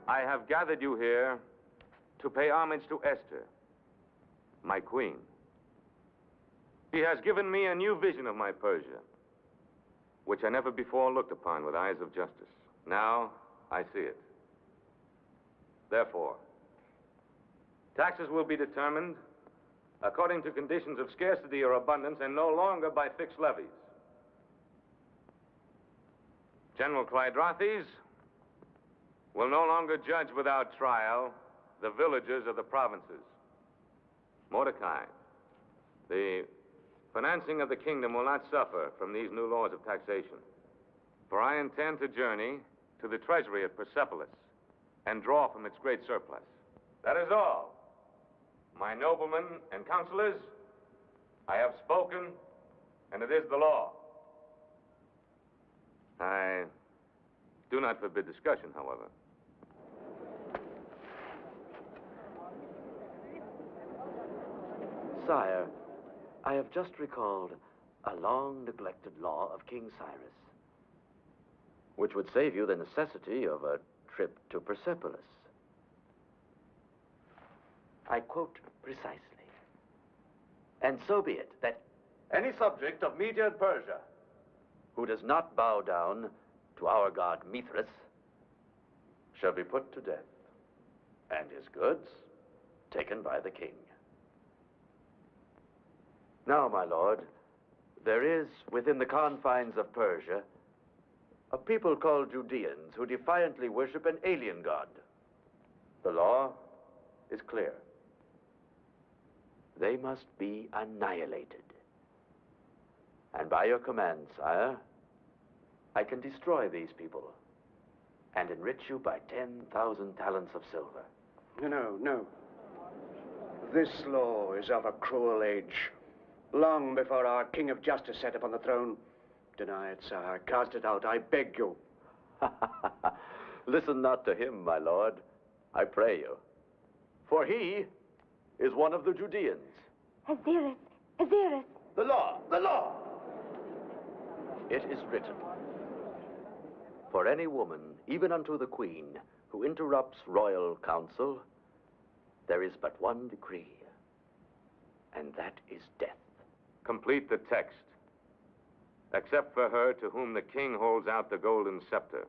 I have gathered you here to pay homage to Esther, my queen. She has given me a new vision of my Persia, which I never before looked upon with eyes of justice. Now I see it. Therefore, taxes will be determined according to conditions of scarcity or abundance and no longer by fixed levies. General Clydrathes will no longer judge without trial the villagers of the provinces. Mordecai, the financing of the kingdom will not suffer from these new laws of taxation. For I intend to journey to the treasury at Persepolis and draw from its great surplus. That is all. My noblemen and counselors, I have spoken, and it is the law. I do not forbid discussion, however. Sire, I have just recalled a long-neglected law of King Cyrus, which would save you the necessity of a trip to Persepolis. I quote precisely. And so be it that any subject of Media and Persia who does not bow down to our god Mithras shall be put to death, and his goods taken by the king. Now, my lord, there is within the confines of Persia a people called Judeans who defiantly worship an alien god. The law is clear. They must be annihilated. And by your command, sire, I can destroy these people and enrich you by 10,000 talents of silver. No, no. This law is of a cruel age. Long before our King of Justice sat upon the throne. Deny it, sire. Cast it out, I beg you. Listen not to him, my lord. I pray you. For he is one of the Judeans. Ahasuerus! Ahasuerus! The law! The law! It is written, for any woman, even unto the queen, who interrupts royal counsel, there is but one decree, and that is death. Complete the text. Except for her to whom the king holds out the golden scepter.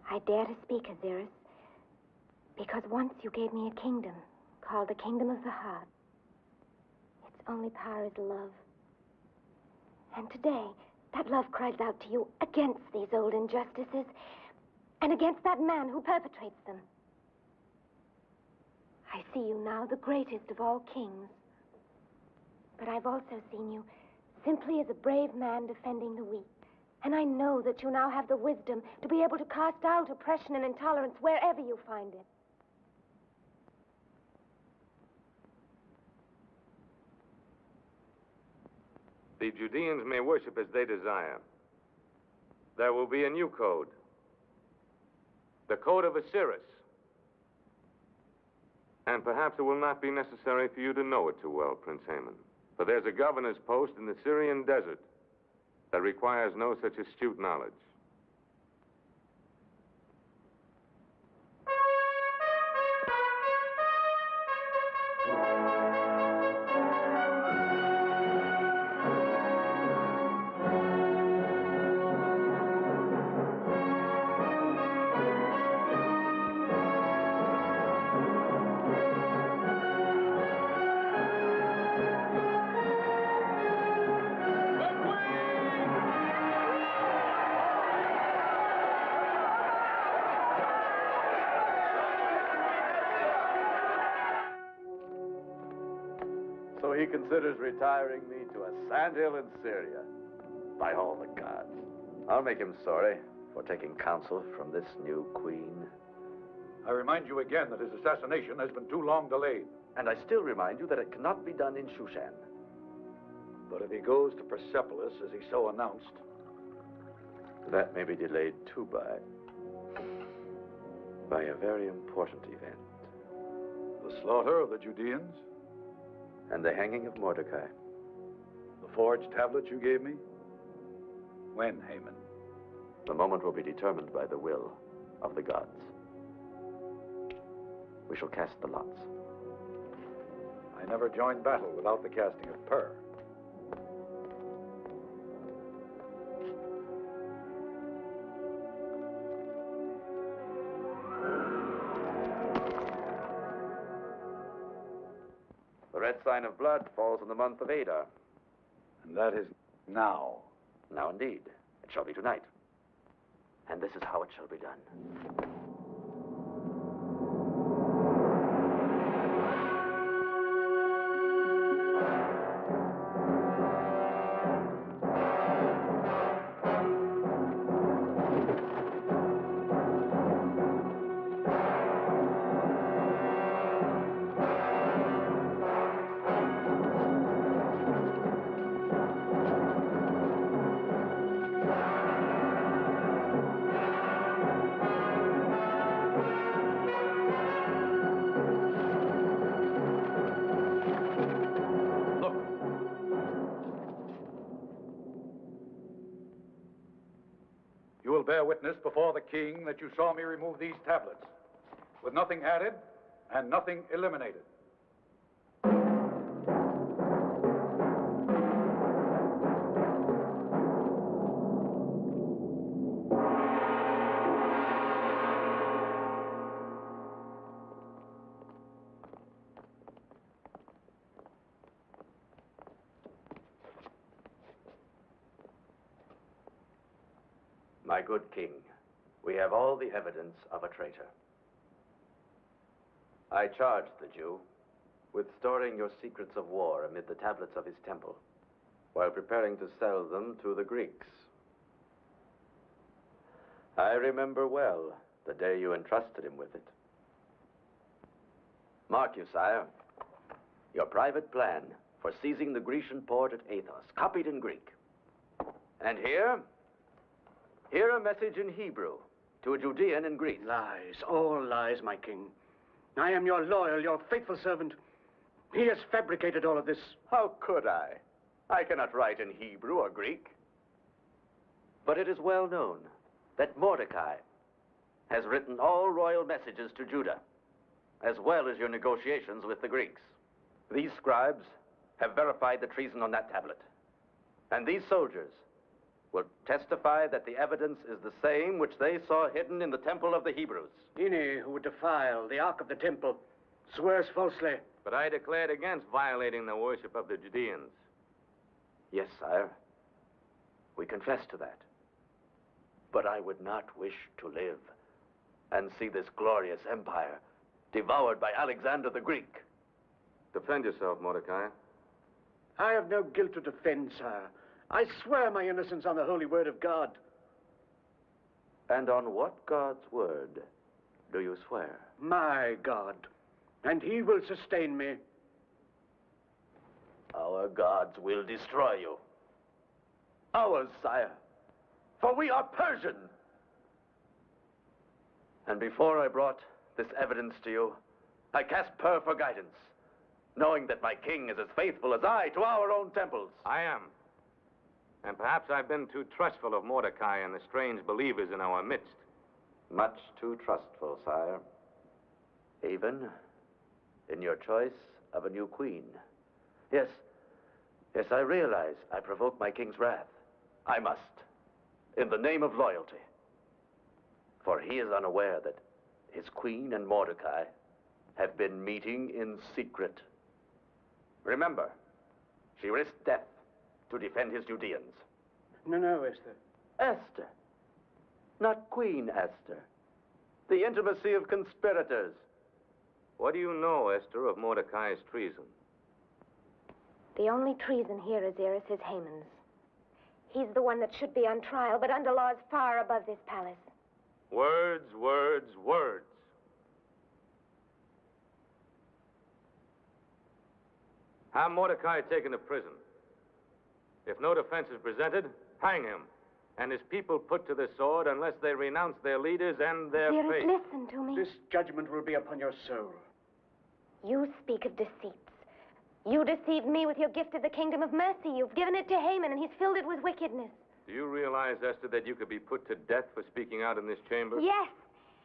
I dare to speak, Ahasuerus, because once you gave me a kingdom called the Kingdom of the Heart. Its only power is love. And today, that love cries out to you against these old injustices and against that man who perpetrates them. I see you now, the greatest of all kings. But I've also seen you simply as a brave man defending the weak. And I know that you now have the wisdom to be able to cast out oppression and intolerance wherever you find it. The Judeans may worship as they desire. There will be a new code. The Code of Ahasuerus. And perhaps it will not be necessary for you to know it too well, Prince Haman. For there's a governor's post in the Syrian desert that requires no such astute knowledge. So he considers retiring me to a sandhill in Syria. By all the gods. I'll make him sorry for taking counsel from this new queen. I remind you again that his assassination has been too long delayed. And I still remind you that it cannot be done in Shushan. But if he goes to Persepolis, as he so announced... That may be delayed too by a very important event. The slaughter of the Judeans? And the hanging of Mordecai. The forged tablets you gave me? When, Haman? The moment will be determined by the will of the gods. We shall cast the lots. I never joined battle without the casting of pur. The red sign of blood falls in the month of Adar. And that is now. Now indeed. It shall be tonight. And this is how it shall be done. You will bear witness before the king that you saw me remove these tablets, with nothing added and nothing eliminated. My good king, We have all the evidence of a traitor. I charged the Jew with storing your secrets of war amid the tablets of his temple, while preparing to sell them to the Greeks. I remember well the day you entrusted him with it. Mark you, sire, your private plan for seizing the Grecian port at Athos, copied in Greek. And here a message in Hebrew to a Judean in Greece. Lies, all lies, my king. I am your loyal, your faithful servant. He has fabricated all of this. How could I? I cannot write in Hebrew or Greek. But it is well known that Mordecai has written all royal messages to Judah, as well as your negotiations with the Greeks. These scribes have verified the treason on that tablet. And these soldiers will testify that the evidence is the same which they saw hidden in the temple of the Hebrews. Any who would defile the ark of the temple swears falsely. But I declared against violating the worship of the Judeans. Yes, sire. We confess to that. But I would not wish to live and see this glorious empire devoured by Alexander the Greek. Defend yourself, Mordecai. I have no guilt to defend, sire. I swear my innocence on the holy word of God. And on what God's word do you swear? My God. And he will sustain me. Our gods will destroy you. Ours, sire. For we are Persian. And before I brought this evidence to you, I cast Pur for guidance, knowing that my king is as faithful as I to our own temples. I am. And perhaps I've been too trustful of Mordecai and the strange believers in our midst. Much too trustful, sire. Even in your choice of a new queen. Yes, I realize I provoke my king's wrath. I must, in the name of loyalty. For he is unaware that his queen and Mordecai have been meeting in secret. Remember, she risked death to defend his Judeans. No, Esther. Esther. Not Queen Esther. The intimacy of conspirators. What do you know, Esther, of Mordecai's treason? The only treason here, Ahasuerus, is Haman's. He's the one that should be on trial, but under laws far above this palace. Words, words, words. Have Mordecai taken to prison. If no defense is presented, hang him. And his people put to the sword unless they renounce their leaders and their faith. Listen to me. This judgment will be upon your soul. You speak of deceits. You deceived me with your gift of the kingdom of mercy. You've given it to Haman, and he's filled it with wickedness. Do you realize, Esther, that you could be put to death for speaking out in this chamber? Yes,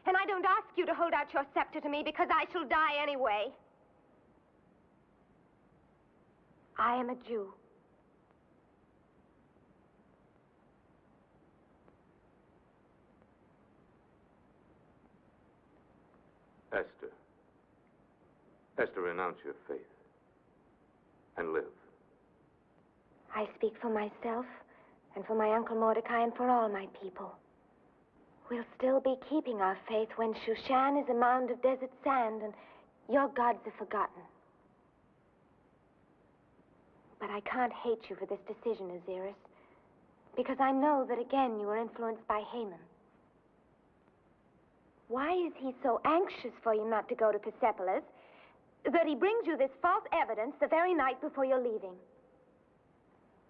and I don't ask you to hold out your scepter to me because I shall die anyway. I am a Jew. Esther, renounce your faith and live. I speak for myself and for my Uncle Mordecai and for all my people. We'll still be keeping our faith when Shushan is a mound of desert sand and your gods are forgotten. But I can't hate you for this decision, Ahasuerus, because I know that again you were influenced by Haman. Why is he so anxious for you not to go to Persepolis that he brings you this false evidence the very night before you're leaving?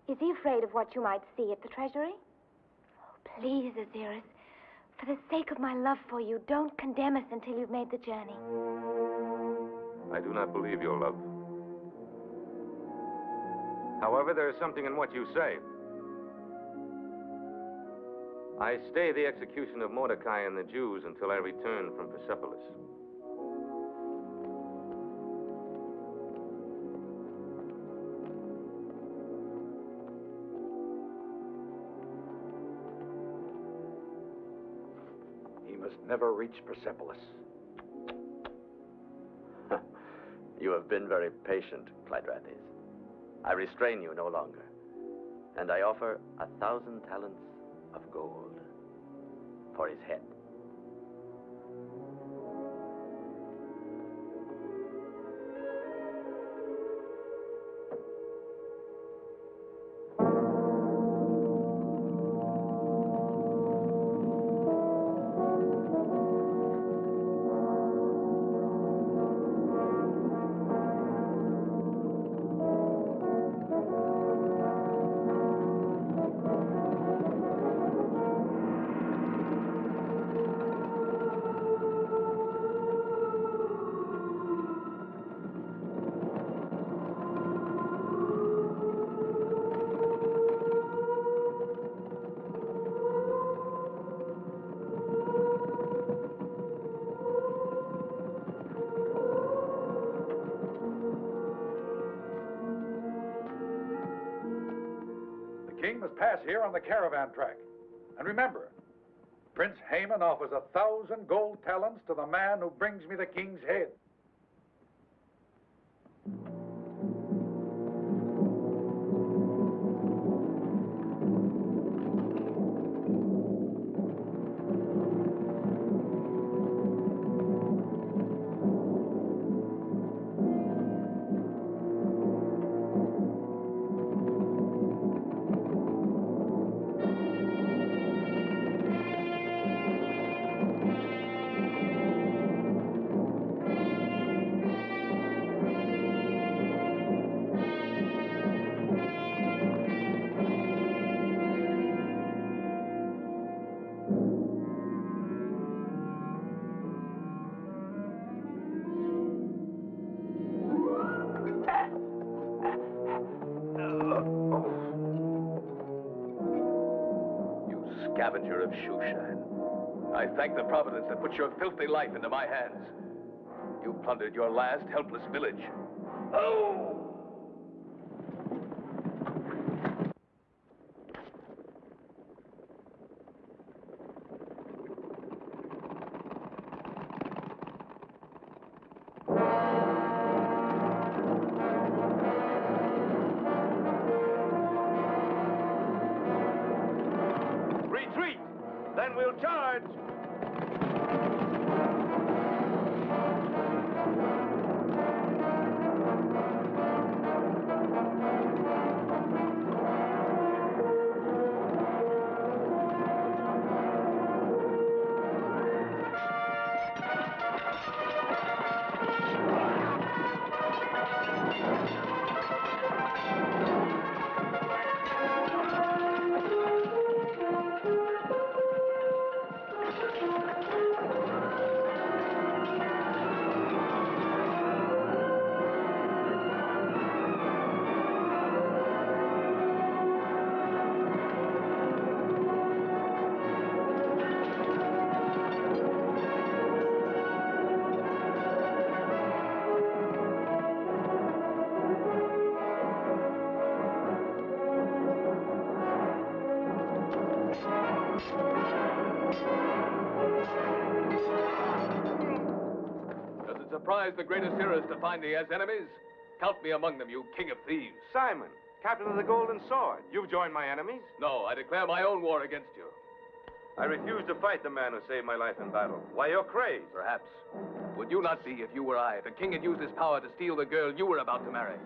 Is he afraid of what you might see at the treasury? Oh, please, Ahasuerus, for the sake of my love for you, don't condemn us until you've made the journey. I do not believe your love. However, there is something in what you say. I stay the execution of Mordecai and the Jews until I return from Persepolis. He must never reach Persepolis. You have been very patient, Clydrates. I restrain you no longer, and I offer 1,000 talents of gold for his head. must pass here on the caravan track. And remember, Prince Haman offers 1,000 gold talents to the man who brings me the king's head. Scavenger of Shushan. I thank the providence that put your filthy life into my hands. You plundered your last helpless village. Oh! Retreat! Then we'll charge! Does it surprise the great Ahasuerus to find he has enemies? Count me among them, you king of thieves. Simon, captain of the Golden Sword. You've joined my enemies? No, I declare my own war against you. I refuse to fight the man who saved my life in battle. Why, you're crazed. Perhaps. Would you not be if you were I? The king had used his power to steal the girl you were about to marry.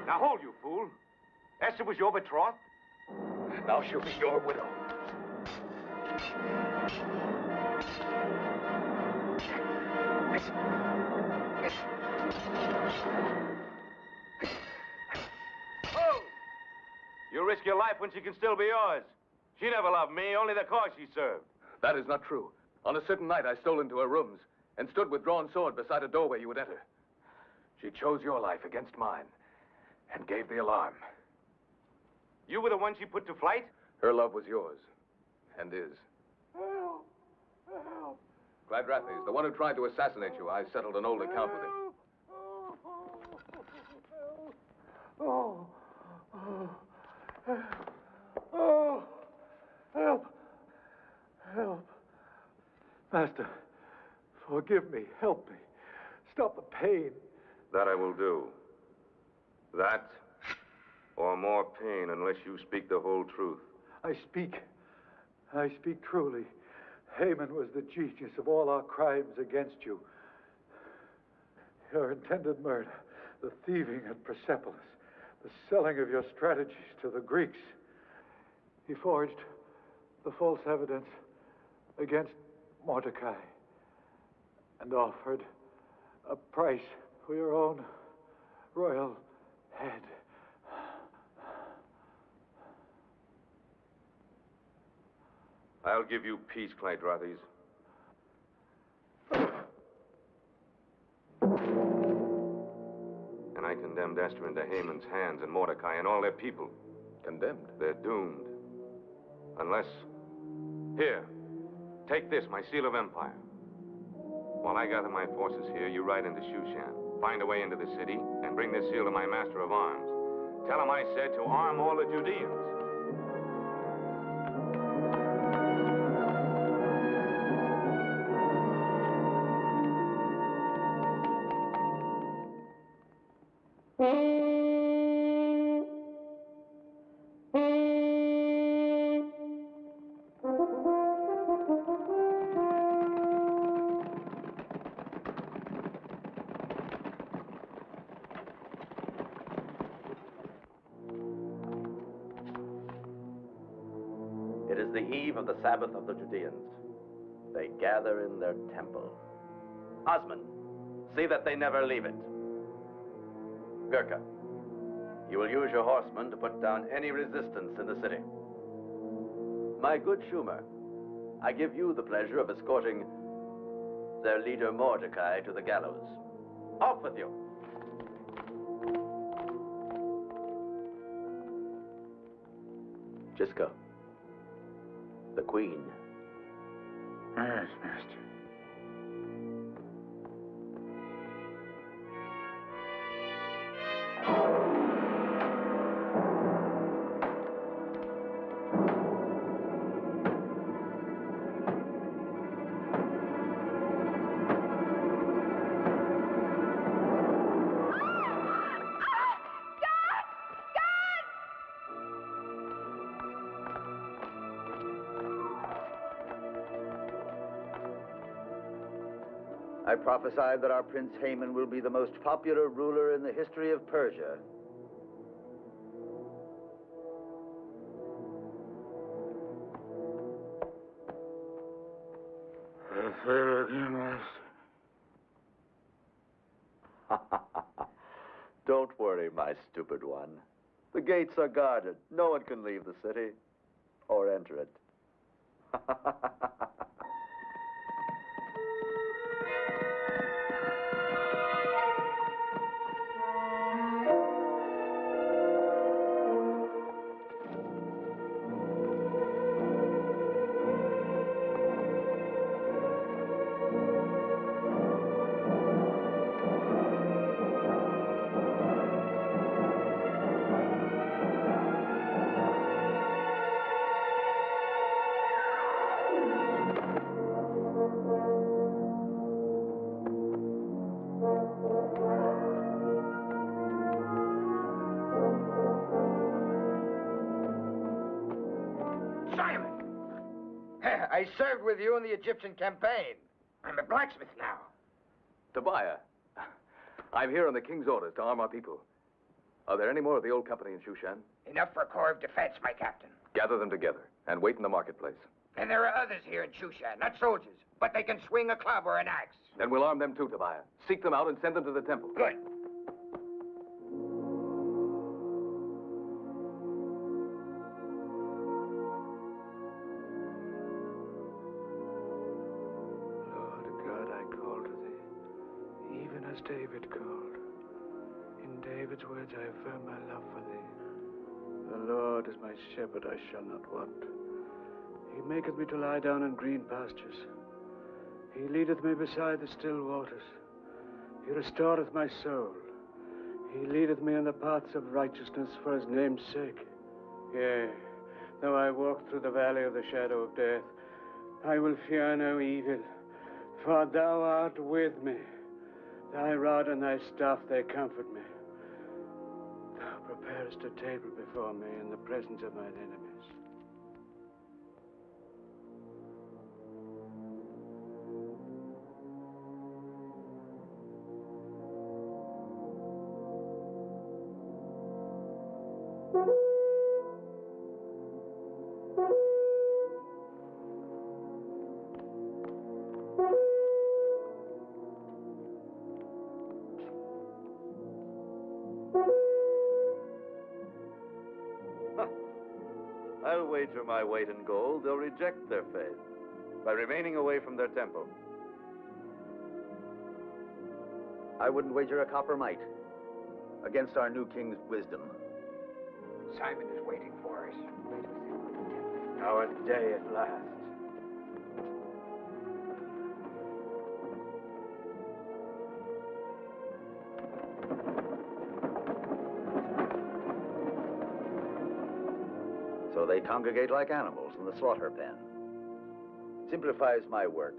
Now hold, you fool. Esther was your betrothed? Now she'll be your widow. Oh! You risk your life when she can still be yours. She never loved me, only the cause she served. That is not true. On a certain night, I stole into her rooms and stood with drawn sword beside a doorway you would enter. She chose your life against mine and gave the alarm. You were the one she put to flight? Her love was yours, and is. Help! Help! Clydrates, the one who tried to assassinate you, I settled an old account with him. Oh, oh, help, help. Master, forgive me, help me. Stop the pain. That I will do. That, or more pain, unless you speak the whole truth. I speak truly. Haman was the genius of all our crimes against you. Your intended murder, the thieving at Persepolis, the selling of your strategies to the Greeks. He forged the false evidence against Mordecai and offered a price for your own royal head. I'll give you peace, Clydrates. And I condemned Esther into Haman's hands and Mordecai and all their people. Condemned? They're doomed. Unless... Here, take this, my seal of empire. While I gather my forces here, you ride into Shushan. Find a way into the city and bring this seal to my master of arms. Tell him I said to arm all the Judeans. It is the eve of the Sabbath of the Judeans. They gather in their temple. Osman, see that they never leave it. Gurkha, you will use your horsemen to put down any resistance in the city. My good Schumer, I give you the pleasure of escorting their leader Mordecai to the gallows. Off with you! Gisco. The Queen. Yes, Master. I prophesied that our Prince Haman will be the most popular ruler in the history of Persia. Don't worry, my stupid one. The gates are guarded. No one can leave the city or enter it. I served with you in the Egyptian campaign. I'm a blacksmith now. Tobiah, I'm here on the king's orders to arm our people. Are there any more of the old company in Shushan? Enough for a corps of defense, my captain. Gather them together and wait in the marketplace. And there are others here in Shushan, not soldiers, but they can swing a club or an axe. Then we'll arm them too, Tobiah. Seek them out and send them to the temple. Good. As David called. In David's words, I affirm my love for thee. The Lord is my shepherd, I shall not want. He maketh me to lie down in green pastures. He leadeth me beside the still waters. He restoreth my soul. He leadeth me in the paths of righteousness for his name's sake. Yea, though I walk through the valley of the shadow of death, I will fear no evil, for thou art with me. Thy rod and thy staff, they comfort me. Thou preparest a table before me in the presence of mine enemies. I'll wager my weight in gold they'll reject their faith by remaining away from their temple. I wouldn't wager a copper mite against our new king's wisdom. Simon is waiting for us. Our day at last. so they congregate like animals in the slaughter pen. Simplifies my work.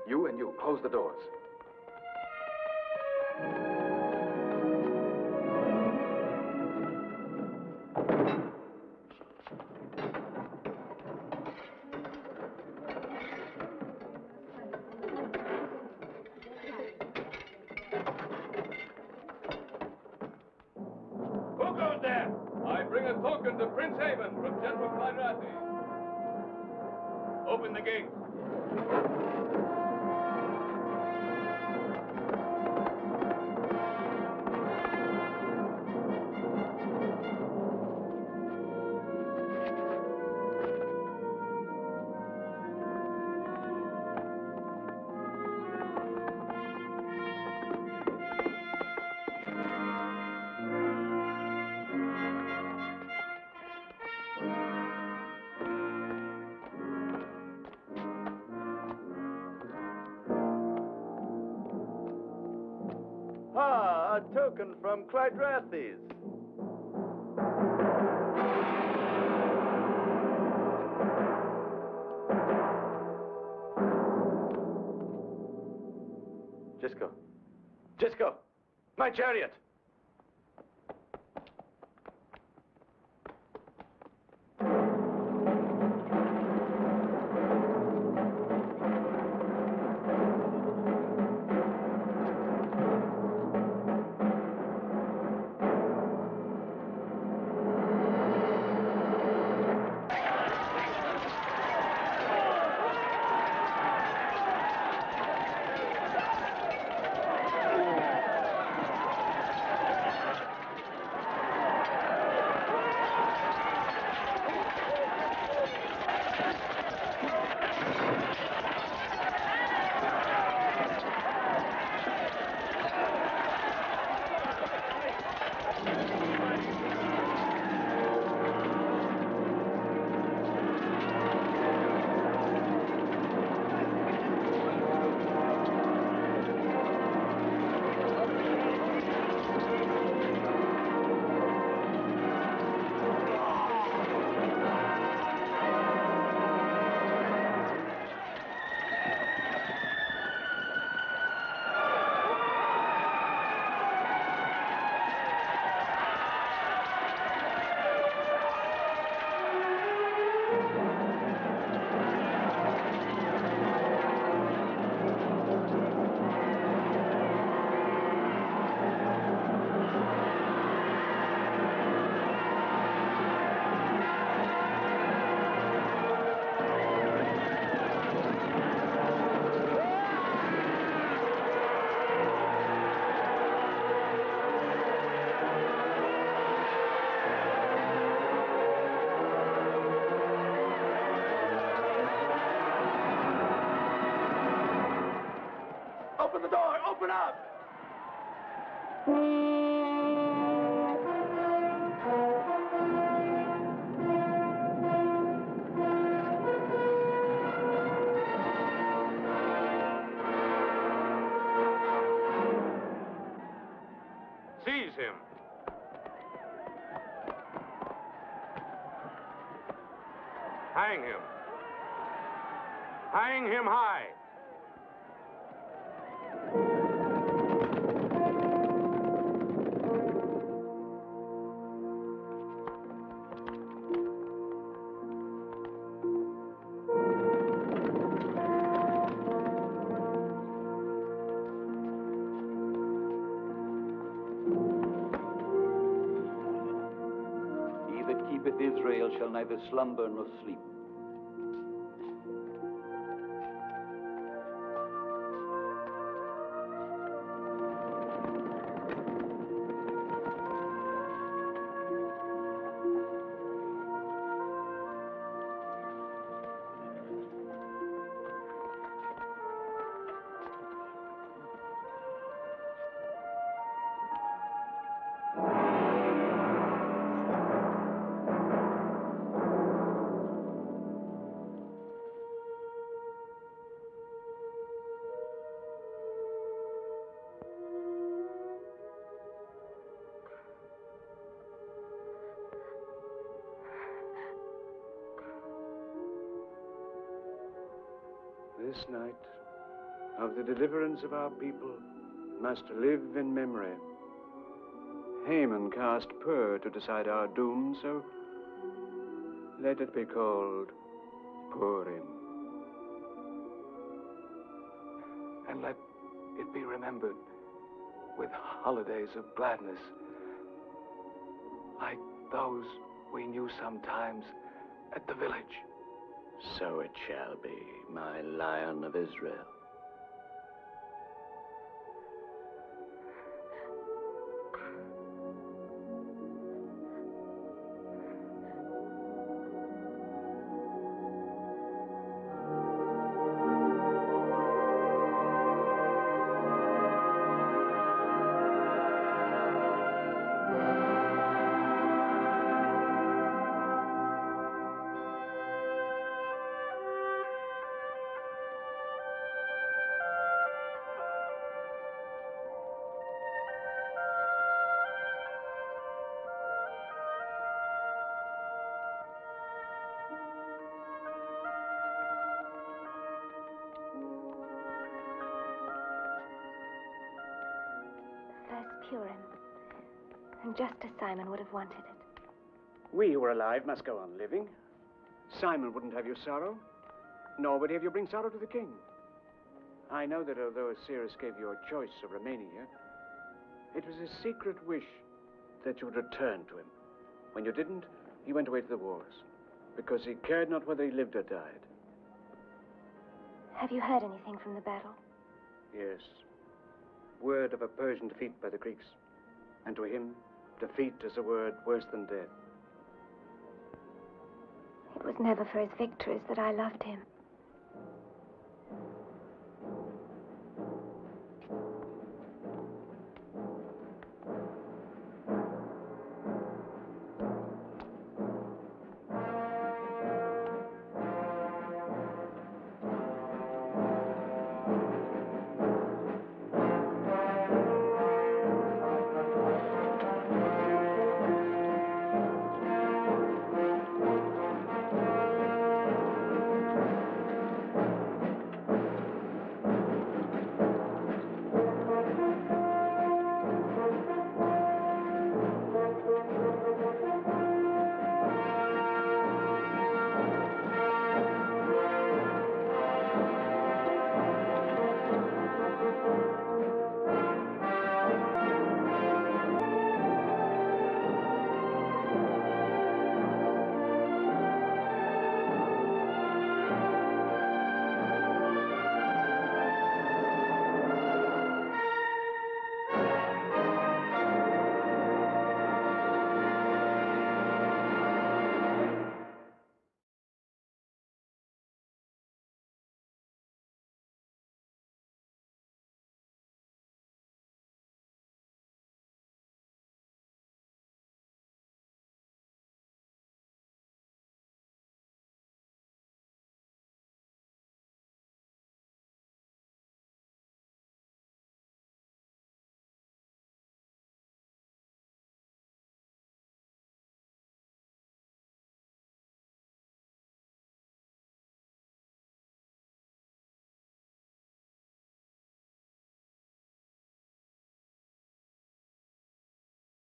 You, close the doors. Who goes there? I bring a token to Prince Haman from General Clydrathi. Open the gate. Ah, a token from Clydrathis. Gisco. Gisco! My chariot! Open the door! Open up! Seize him. Hang him. Hang him high. He that keepeth Israel shall neither slumber nor sleep. this night of the deliverance of our people must live in memory. Haman cast Pur to decide our doom, so let it be called Purim. And let it be remembered with holidays of gladness, like those we knew sometimes at the village. So it shall be, my Lion of Israel. Purim. And just as Simon would have wanted it. We who are alive must go on living. Simon wouldn't have your sorrow, nor would he have you bring sorrow to the king. I know that although Ahasuerus gave you a choice of remaining here, it was his secret wish that you would return to him. When you didn't, he went away to the wars, because he cared not whether he lived or died. Have you heard anything from the battle? Yes. Word of a Persian defeat by the Greeks. And to him, defeat is a word worse than death. It was never for his victories that I loved him.